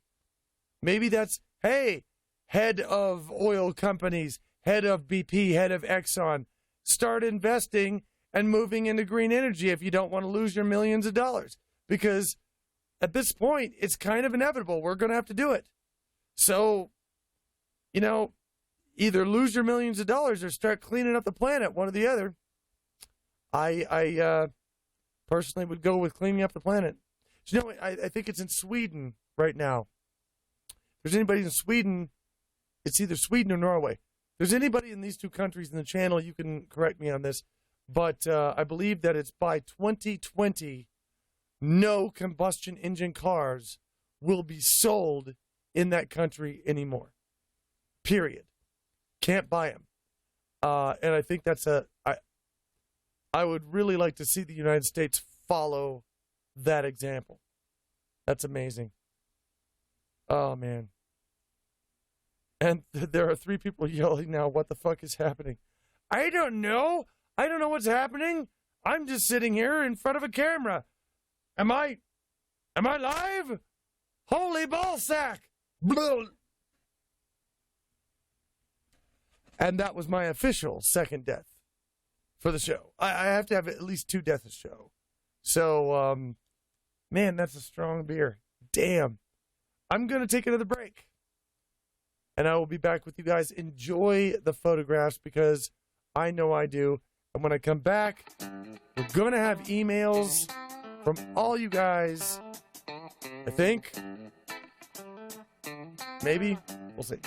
Speaker 1: Maybe that's, hey, head of oil companies, head of BP, head of Exxon, start investing and moving into green energy if you don't want to lose your millions of dollars. Because at this point, it's kind of inevitable. We're going to have to do it. So, either lose your millions of dollars or start cleaning up the planet, one or the other. I personally would go with cleaning up the planet. I think it's in Sweden right now. If there's anybody in Sweden, it's either Sweden or Norway. If there's anybody in these two countries in the channel, you can correct me on this. But I believe that it's by 2020, no combustion engine cars will be sold in that country anymore. Period. Can't buy them. And I think I would really like to see the United States follow that example. That's amazing. Oh, man. And there are 3 people yelling now, what the fuck is happening? I don't know. I don't know what's happening. I'm just sitting here in front of a camera. Am I live? Holy ballsack! Blah. And that was my official second death for the show. I have to have at least 2 deaths a show. So, man, that's a strong beer. Damn. I'm going to take another break. And I will be back with you guys. Enjoy the photographs because I know I do. And when I come back, we're going to have emails from all you guys. I think. Maybe. We'll see.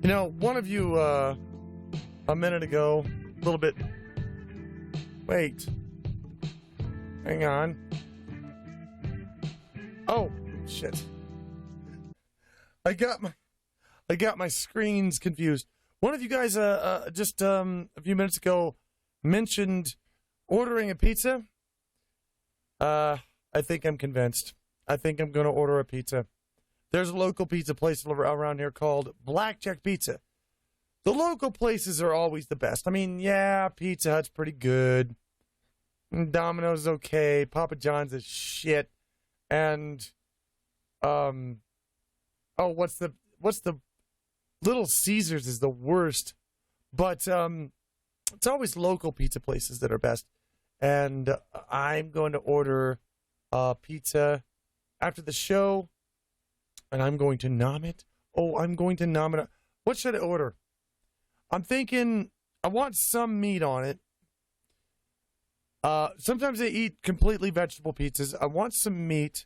Speaker 1: You know, one of you a minute ago, a little bit. Wait. Hang on. Oh, shit. I got my screens confused. One of you guys just a few minutes ago mentioned ordering a pizza. I think I'm convinced. I think I'm going to order a pizza. There's a local pizza place around here called Blackjack Pizza. The local places are always the best. I mean, yeah, Pizza Hut's pretty good. Domino's is okay. Papa John's is shit. And what's the Little Caesars is the worst. But it's always local pizza places that are best. And I'm going to order pizza after the show, and I'm going to nom it. Oh, I'm going to nom it. What should I order? I'm thinking I want some meat on it. Sometimes I eat completely vegetable pizzas. I want some meat,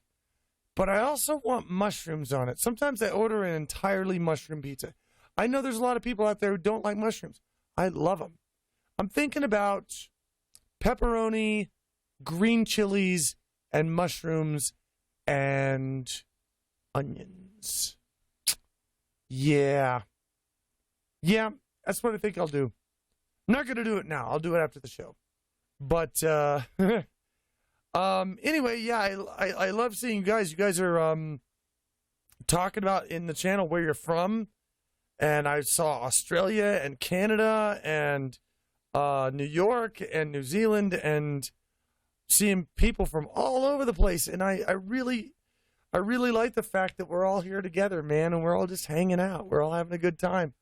Speaker 1: but I also want mushrooms on it. Sometimes I order an entirely mushroom pizza. I know there's a lot of people out there who don't like mushrooms. I love them. I'm thinking about pepperoni, green chilies, and mushrooms, and onions. Yeah, that's what I think I'll do. I'm not going to do it now. I'll do it after the show. But, anyway, yeah, I love seeing you guys. You guys are talking about in the channel where you're from. And I saw Australia and Canada and New York and New Zealand, and seeing people from all over the place. And I really like the fact that we're all here together, man, and we're all just hanging out. We're all having a good time.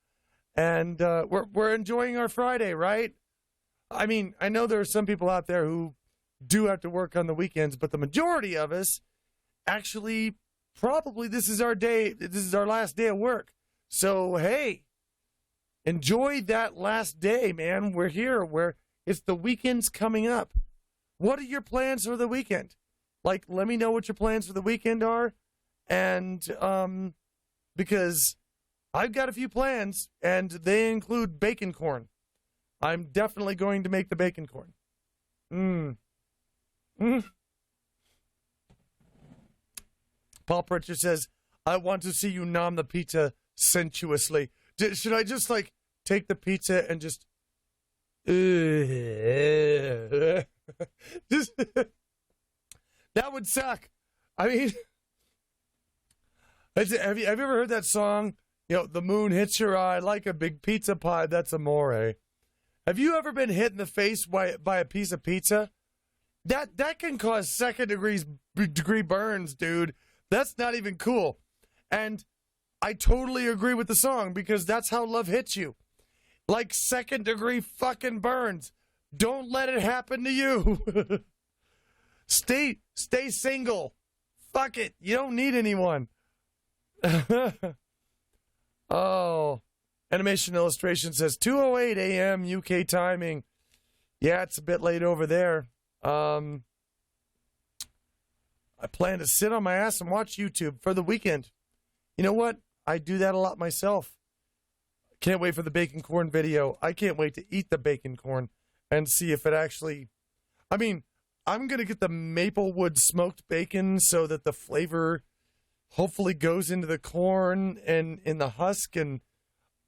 Speaker 1: And we're enjoying our Friday, right? I mean, I know there are some people out there who do have to work on the weekends, but the majority of us actually probably this is our day. This is our last day of work. So, hey, enjoy that last day, man. We're here. It's the weekend's coming up. What are your plans for the weekend? Like, let me know what your plans for the weekend are. And because I've got a few plans, and they include bacon corn. I'm definitely going to make the bacon corn. Paul Pritchard says, I want to see you nom the pizza sensuously. Should I just, like, take the pizza and just... just that would suck. I mean, have you ever heard that song? You know, the moon hits your eye like a big pizza pie. That's amore. Have you ever been hit in the face by a piece of pizza? That can cause second-degree burns, dude. That's not even cool. And I totally agree with the song, because that's how love hits you. Like second-degree fucking burns. Don't let it happen to you. Stay single. Fuck it. You don't need anyone. Oh. Animation Illustration says 2:08 a.m. UK timing. Yeah, it's a bit late over there. I plan to sit on my ass and watch YouTube for the weekend. You know what? I do that a lot myself. Can't wait for the bacon corn video. I can't wait to eat the bacon corn and see if it actually... I mean, I'm going to get the Maplewood smoked bacon so that the flavor hopefully goes into the corn and in the husk, and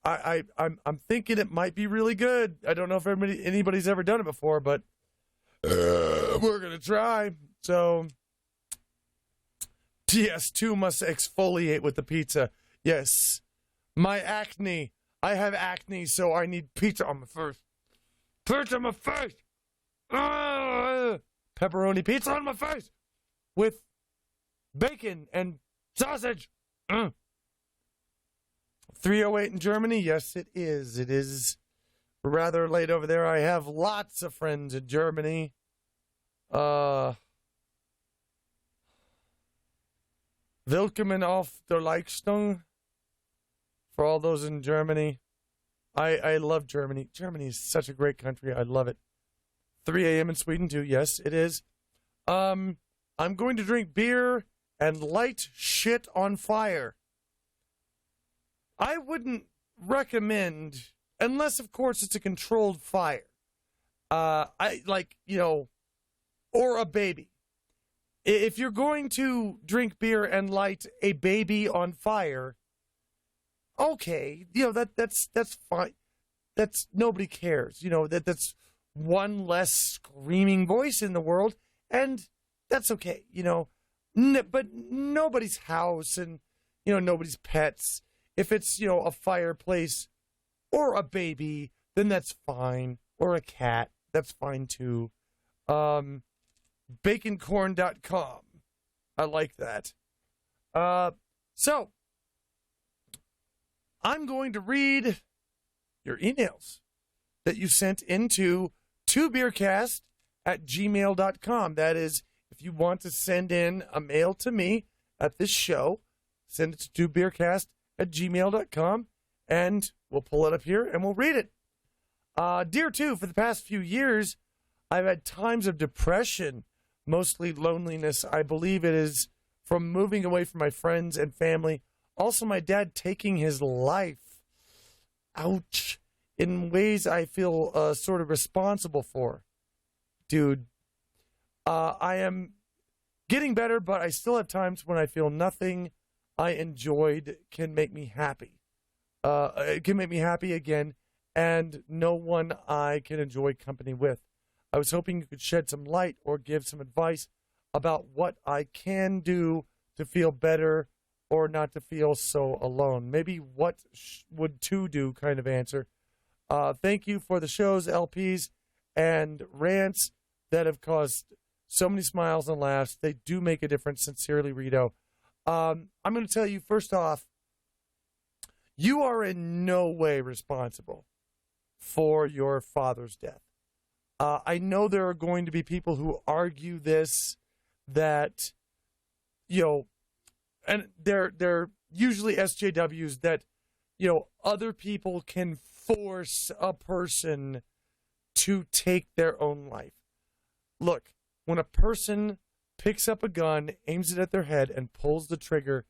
Speaker 1: I'm thinking it might be really good. I don't know if anybody's ever done it before, but we're going to try. So, TS2 must exfoliate with the pizza. Yes. My acne. I have acne, so I need pizza on my face. Pizza on my face! Pepperoni pizza on my face! With bacon and sausage! 3:08 in Germany? Yes, it is. It is rather late over there. I have lots of friends in Germany. Willkommen auf der Leistung. For all those in Germany. I love Germany. Germany is such a great country. I love it. 3 a.m. in Sweden, too. Yes, it is. I'm going to drink beer and light shit on fire. I wouldn't recommend, unless of course it's a controlled fire. I like, or a baby. If you're going to drink beer and light a baby on fire, okay, that's fine. That's nobody cares. That's one less screaming voice in the world, and that's okay. But nobody's house and nobody's pets. If it's a fireplace or a baby, then that's fine. Or a cat, that's fine too. Baconcorn.com. I like that. So, I'm going to read your emails that you sent into Beercast@gmail.com. That is, if you want to send in a mail to me at this show, send it to Beercast@gmail.com, and we'll pull it up here and we'll read it. Dear Two, for the past few years, I've had times of depression, mostly loneliness. I believe it is from moving away from my friends and family. Also, my dad taking his life. Ouch. In ways I feel sort of responsible for. Dude, I am getting better, but I still have times when I feel nothing I enjoyed can make me happy. It can make me happy again, and no one I can enjoy company with. I was hoping you could shed some light or give some advice about what I can do to feel better or not to feel so alone. Maybe what would Two do kind of answer. Thank you for the shows, LPs, and rants that have caused so many smiles and laughs. They do make a difference. Sincerely, Rito. I'm going to tell you, first off, you are in no way responsible for your father's death. I know there are going to be people who argue this, that, and they're usually SJWs, that, other people can force a person to take their own life. Look, when a person picks up a gun, aims it at their head, and pulls the trigger,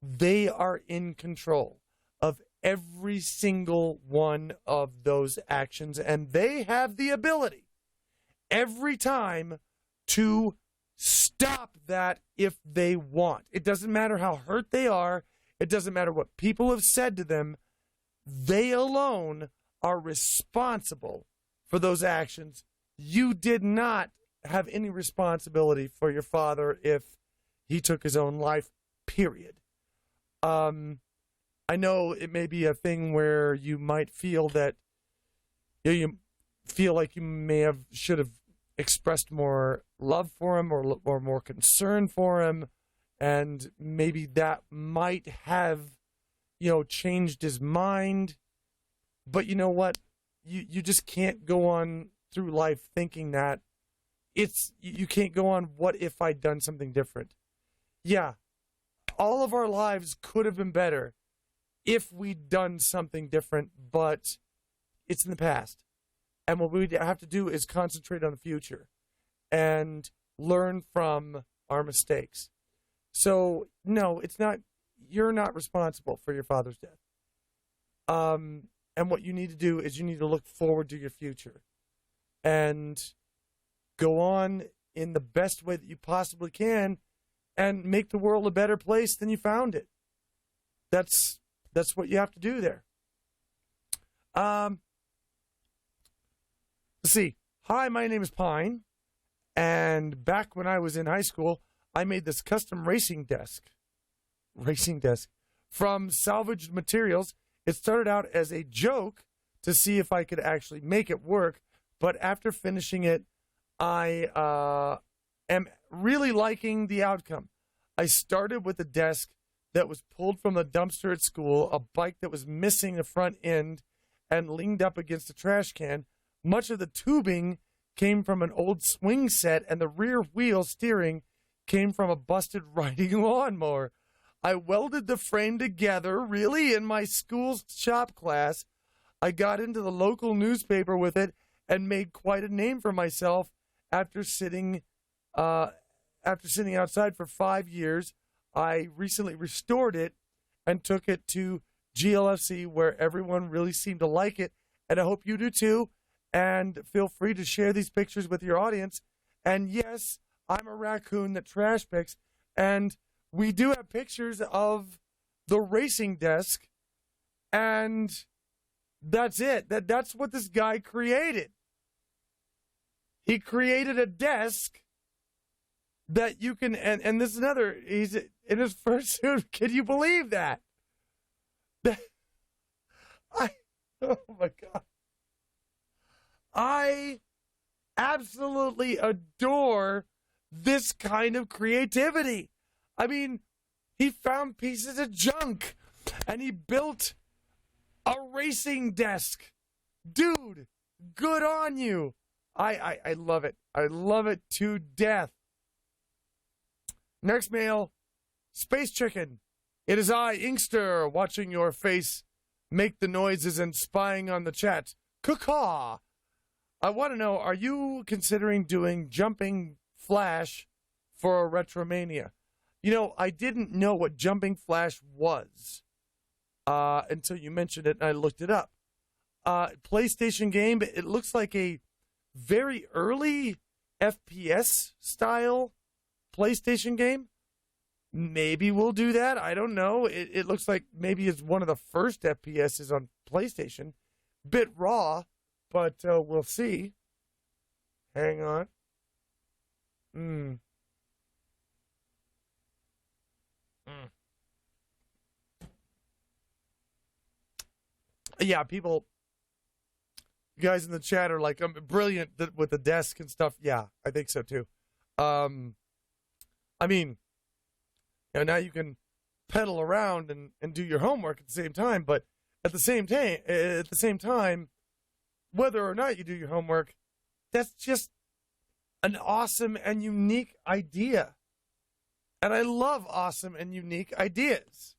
Speaker 1: they are in control of every single one of those actions, and they have the ability every time to stop that if they want. It doesn't matter how hurt they are. It doesn't matter what people have said to them. They alone are responsible for those actions. You did not have any responsibility for your father if he took his own life, period. I know it may be a thing where you might feel that you feel like you should have expressed more love for him or more concern for him, and maybe that might have changed his mind. But you know what? You just can't go on through life thinking that. You can't go on, what if I'd done something different? Yeah, all of our lives could have been better if we'd done something different, but it's in the past. And what we have to do is concentrate on the future and learn from our mistakes. So, no, it's not, you're not responsible for your father's death. And what you need to do is you need to look forward to your future and go on in the best way that you possibly can and make the world a better place than you found it. That's what you have to do there. Let's see. Hi, my name is Pine, and back when I was in high school, I made this custom racing desk from salvaged materials. It started out as a joke to see if I could actually make it work, but after finishing it, I am really liking the outcome. I started with a desk that was pulled from the dumpster at school, a bike that was missing the front end and leaned up against a trash can. Much of the tubing came from an old swing set, and the rear wheel steering came from a busted riding lawnmower. I welded the frame together, really, in my school's shop class. I got into the local newspaper with it and made quite a name for myself after sitting outside for 5 years. I recently restored it and took it to GLFC, where everyone really seemed to like it, and I hope you do too. And feel free to share these pictures with your audience. And yes, I'm a raccoon that trash picks, and we do have pictures of the racing desk, and that's it. That's what this guy created. He created a desk that you can, and this is another, he's in his first suit. Can you believe that? Oh my God. I absolutely adore this kind of creativity. I mean, he found pieces of junk and he built a racing desk. Dude, good on you. I love it. I love it to death. Next mail, Space Chicken. It is I, Inkster, watching your face make the noises and spying on the chat. Caw. I want to know, are you considering doing Jumping Flash for a Retromania? You know, I didn't know what Jumping Flash was until you mentioned it, and I looked it up. PlayStation game, it looks like a very early FPS style PlayStation game. Maybe we'll do that. I don't know. It looks like maybe it's one of the first FPSs on PlayStation. Bit raw, but we'll see. Hang on. Yeah, people, you guys in the chat are like, I'm brilliant with the desk and stuff. Yeah, I think so too. I mean, you know, now you can pedal around and do your homework at the same time, but at the same time, whether or not you do your homework, that's just an awesome and unique idea. And I love awesome and unique ideas.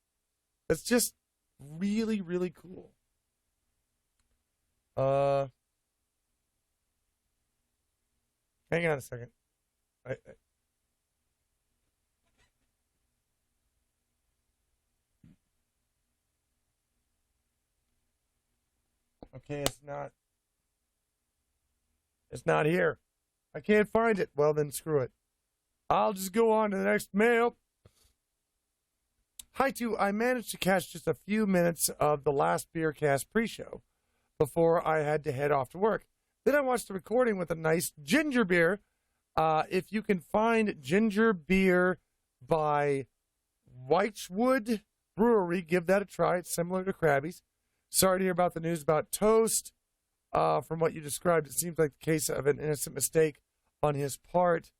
Speaker 1: That's just really, really cool. Hang on a second. Okay, it's not here. I can't find it. Well, then screw it. I'll just go on to the next mail. Hi, too. I managed to catch just a few minutes of the last Beercast pre-show before I had to head off to work. Then I watched the recording with a nice ginger beer. If you can find ginger beer by Whitewood Brewery, give that a try. It's similar to Krabby's. Sorry to hear about the news about Toast. From what you described, it seems like the case of an innocent mistake on his part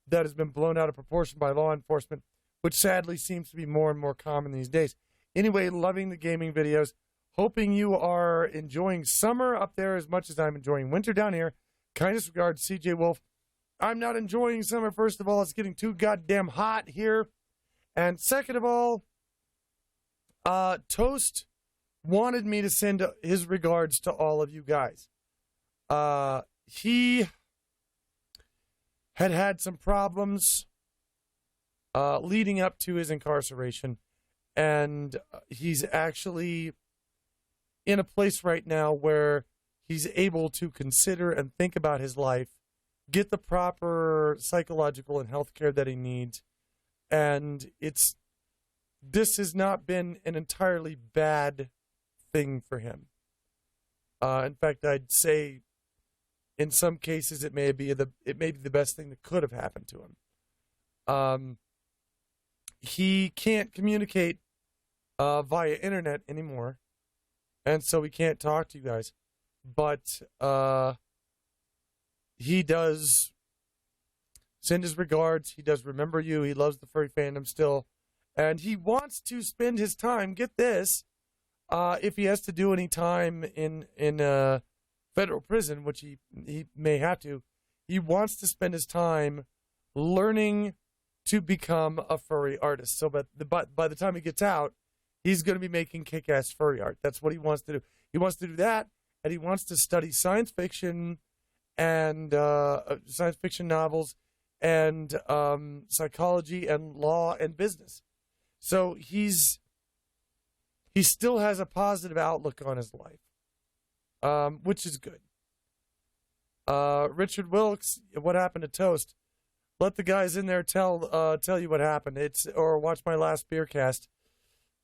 Speaker 1: that has been blown out of proportion by law enforcement, which sadly seems to be more and more common these days. Anyway, loving the gaming videos. Hoping you are enjoying summer up there as much as I'm enjoying winter down here. Kindest regards, CJ Wolf. I'm not enjoying summer. First of all, it's getting too goddamn hot here. And second of all, Toast wanted me to send his regards to all of you guys. He had some problems leading up to his incarceration, and he's actually in a place right now where he's able to consider and think about his life, get the proper psychological and health care that he needs, and this has not been an entirely bad thing for him. In fact, I'd say in some cases it may be the best thing that could have happened to him. He can't communicate via internet anymore, and so he can't talk to you guys. But he does send his regards. He does remember you. He loves the furry fandom still, and he wants to spend his time. Get this. If he has to do any time in federal prison, which he may have to, he wants to spend his time learning to become a furry artist. So by the time he gets out, he's going to be making kick-ass furry art. That's what he wants to do. He wants to do that, and he wants to study science fiction and science fiction novels and psychology and law and business. So he's he still has a positive outlook on his life, which is good. Richard Wilkes, what happened to Toast? Let the guys in there tell you what happened. Or watch my last Beercast.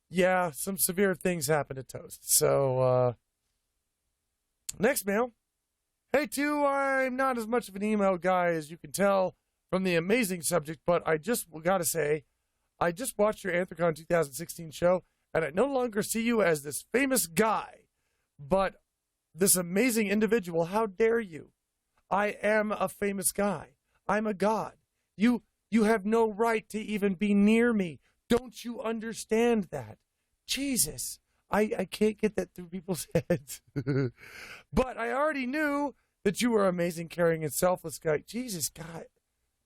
Speaker 1: Yeah, some severe things happened to Toast. So, next mail. Hey, I'm not as much of an email guy as you can tell from the amazing subject, but I just gotta say, I just watched your Anthrocon 2016 show, and I no longer see you as this famous guy, but this amazing individual. How dare you? I am a famous guy. I'm a god. You have no right to even be near me. Don't you understand that? Jesus, I can't get that through people's heads. But I already knew that you were amazing, caring, and selfless guy. Jesus, God,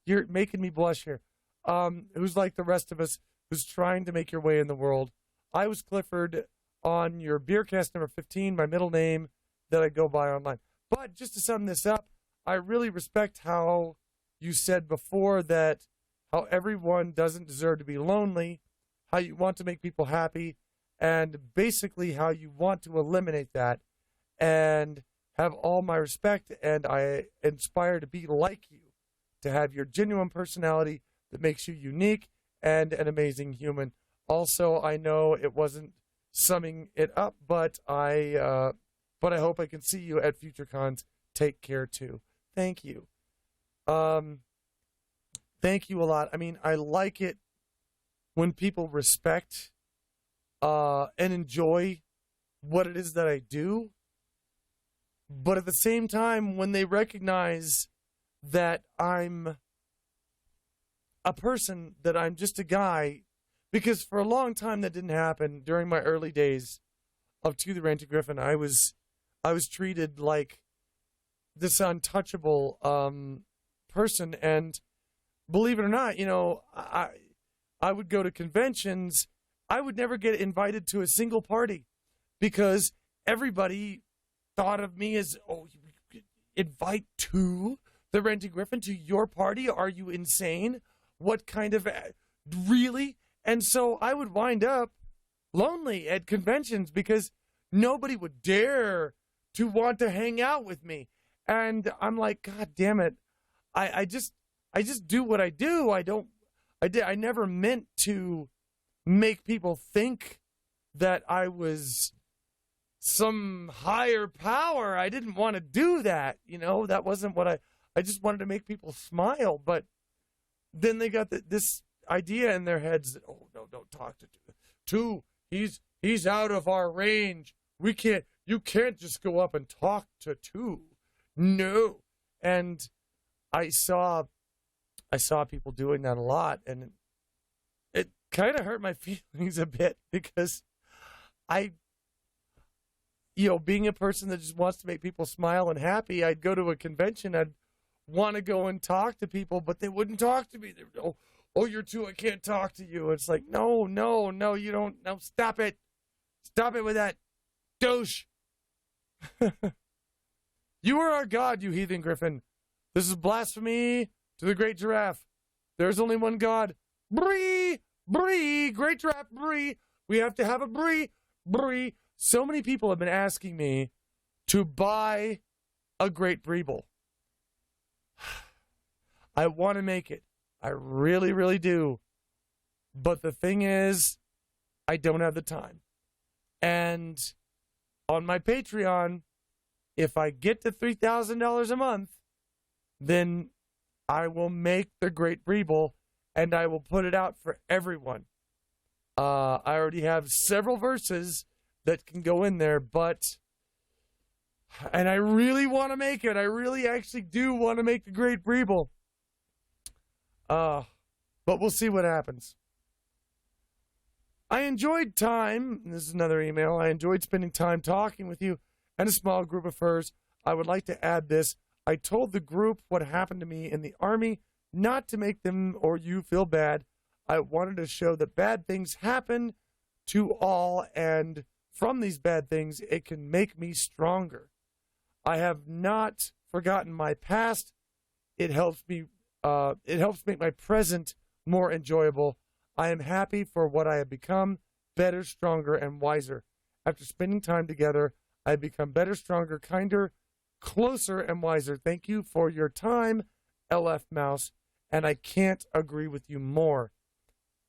Speaker 1: you're making me blush here. Who's like the rest of us, who's trying to make your way in the world. I was Clifford on your Beercast number 15, my middle name that I go by online. But just to sum this up, I really respect how you said before that how everyone doesn't deserve to be lonely, how you want to make people happy, and basically how you want to eliminate that, and have all my respect, and I aspire to be like you, to have your genuine personality that makes you unique and an amazing human. Also, I know it wasn't summing it up, but I hope I can see you at future cons. Take care too. Thank you. Thank you a lot. I mean, I like it when people respect and enjoy what it is that I do, but at the same time, when they recognize that I'm a person, that I'm just a guy, because for a long time that didn't happen. During my early days of To the Ranting Gryphon, I was treated like this untouchable person, and believe it or not, I would go to conventions. I would never get invited to a single party because everybody thought of me as, oh, you invite to the Ranting Gryphon to your party? Are you insane? What kind of, really? And so I would wind up lonely at conventions because nobody would dare to want to hang out with me. And I'm like, God damn it. I just do what I do. I never meant to make people think that I was some higher power. I didn't want to do that. That wasn't what I just wanted to make people smile. But then they got this idea in their heads that, oh, no, don't talk to two. He's out of our range. You can't just go up and talk to two. No. And I saw people doing that a lot, and it kind of hurt my feelings a bit because being a person that just wants to make people smile and happy, I'd go to a convention, I'd want to go and talk to people, but they wouldn't talk to me. They would, oh, you're two, I can't talk to you. It's like, no, you don't. No, stop it. Stop it with that douche. You are our God, you heathen Gryphon. This is blasphemy to the great giraffe. There's only one God. Bree, great giraffe, Bree. We have to have a Bree. So many people have been asking me to buy a great Breeble. I want to make it. I really, really do. But the thing is, I don't have the time. And on my Patreon, if I get to $3,000 a month, then I will make the Great Breeble, and I will put it out for everyone. I already have several verses that can go in there, and I really want to make it. I really actually do want to make the Great Breeble. But we'll see what happens. I enjoyed time, and this is another email, I enjoyed spending time talking with you and a small group of furs. I would like to add this. I told the group what happened to me in the Army, not to make them or you feel bad. I wanted to show that bad things happen to all, and from these bad things, it can make me stronger. I have not forgotten my past. It helps me. It helps make my present more enjoyable. I am happy for what I have become better, stronger, and wiser. After spending time together, I've become better, stronger, kinder, closer, and wiser. Thank you for your time, LF Mouse, and I can't agree with you more.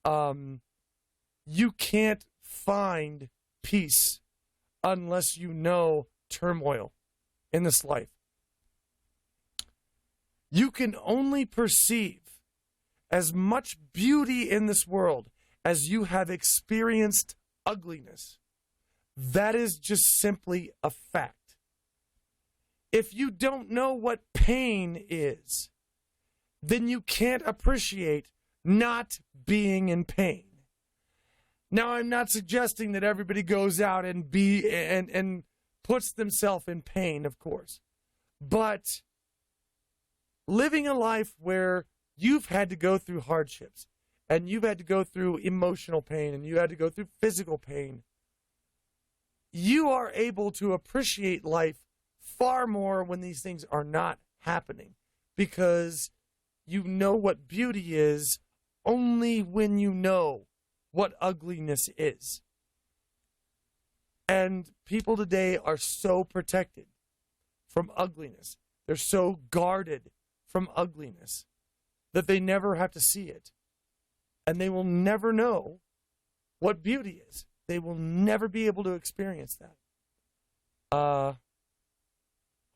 Speaker 1: You can't find peace unless you know turmoil in this life. You can only perceive as much beauty in this world as you have experienced ugliness. That is just simply a fact. If you don't know what pain is, then you can't appreciate not being in pain. Now, I'm not suggesting that everybody goes out and puts themselves in pain, of course. But living a life where you've had to go through hardships, and you've had to go through emotional pain, and you had to go through physical pain, you are able to appreciate life far more when these things are not happening, because you know what beauty is only when you know what ugliness is. And people today are so protected from ugliness. They're so guarded from ugliness that they never have to see it. And they will never know what beauty is. They will never be able to experience that.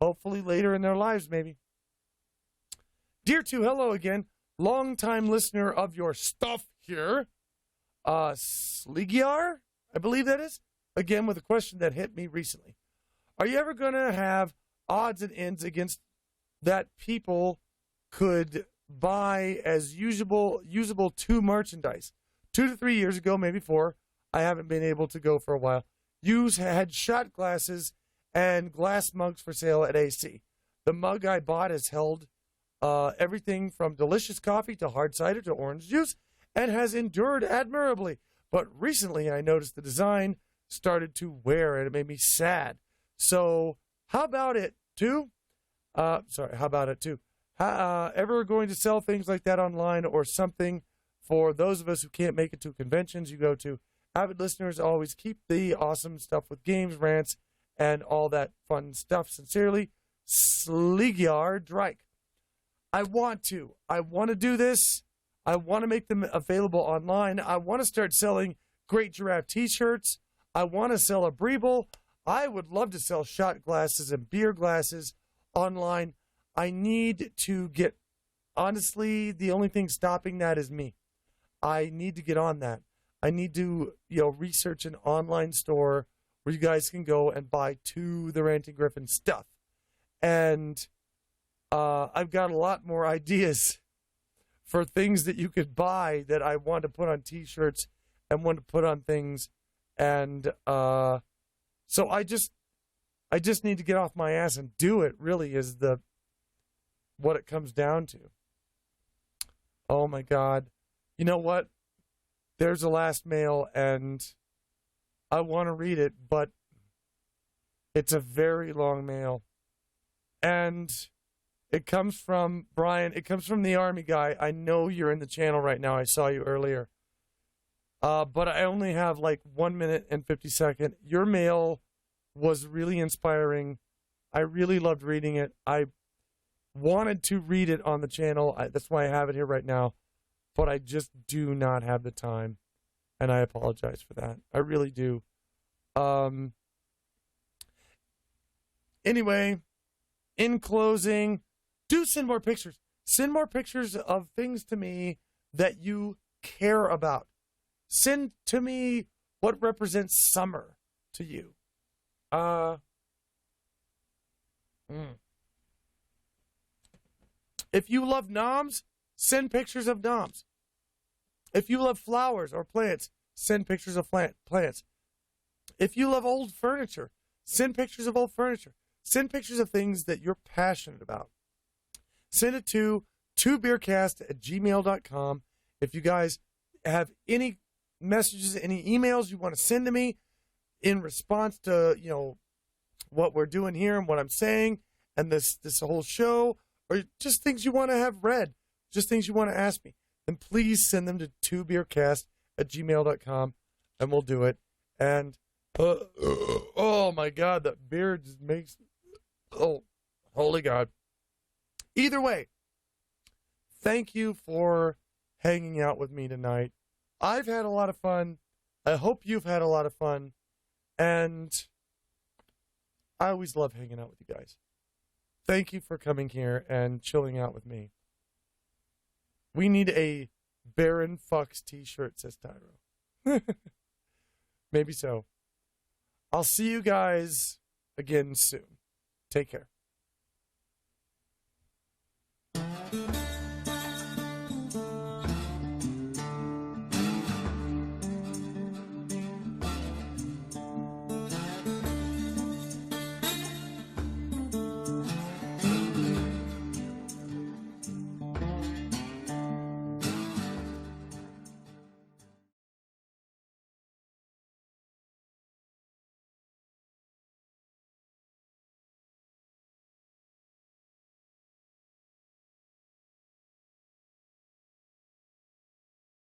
Speaker 1: Hopefully later in their lives, maybe. Dear two, hello again. Long-time listener of your stuff here. Sligiar, I believe that is. Again, with a question that hit me recently. Are you ever going to have odds and ends against that people could buy as usable 2 merchandise? 2 to 3 years ago, maybe 4. I haven't been able to go for a while. You had shot glasses and glass mugs for sale at AC. The mug I bought has held everything from delicious coffee to hard cider to orange juice and has endured admirably. But recently I noticed the design started to wear and it made me sad. So how about it too? Ever going to sell things like that online or something for those of us who can't make it to conventions you go to? Avid listeners always keep the awesome stuff with games, rants, and all that fun stuff. Sincerely, Sligiar Drake. I want to do this. I want to make them available online. I want to start selling Great Giraffe t-shirts. I want to sell a Breeble. I would love to sell shot glasses and beer glasses online. I need to get, honestly, the only thing stopping that is me. I need to get on that. I need to, research an online store where you guys can go and buy To the Ranting Gryphon stuff. And I've got a lot more ideas for things that you could buy that I want to put on t-shirts and want to put on things. And so I just need to get off my ass and do it, really, is what it comes down to. Oh, my God. You know what? There's a last mail, and I want to read it, but it's a very long mail. And it comes from Brian. It comes from the Army guy. I know you're in the channel right now. I saw you earlier. But I only have like 1 minute and 50 seconds. Your mail was really inspiring. I really loved reading it. I wanted to read it on the channel. That's why I have it here right now. But I just do not have the time. And I apologize for that. I really do. Anyway, in closing, do send more pictures. Send more pictures of things to me that you care about. Send to me what represents summer to you. If you love noms, send pictures of noms. If you love flowers or plants, send pictures of plants. If you love old furniture, send pictures of old furniture. Send pictures of things that you're passionate about. Send it to beercast@gmail.com. If you guys have any messages, any emails you want to send to me in response to, what we're doing here and what I'm saying and this whole show, or just things you want to have read, just things you want to ask me, then please send them to 2beercast@gmail.com. and we'll do it. And oh my God, that beer just makes, oh, holy God. Either way, thank you for hanging out with me tonight. I've had a lot of fun. I hope you've had a lot of fun. And I always love hanging out with you guys. Thank you for coming here and chilling out with me. We need a Baron Fox t-shirt, says Tyro. Maybe so. I'll see you guys again soon. Take care.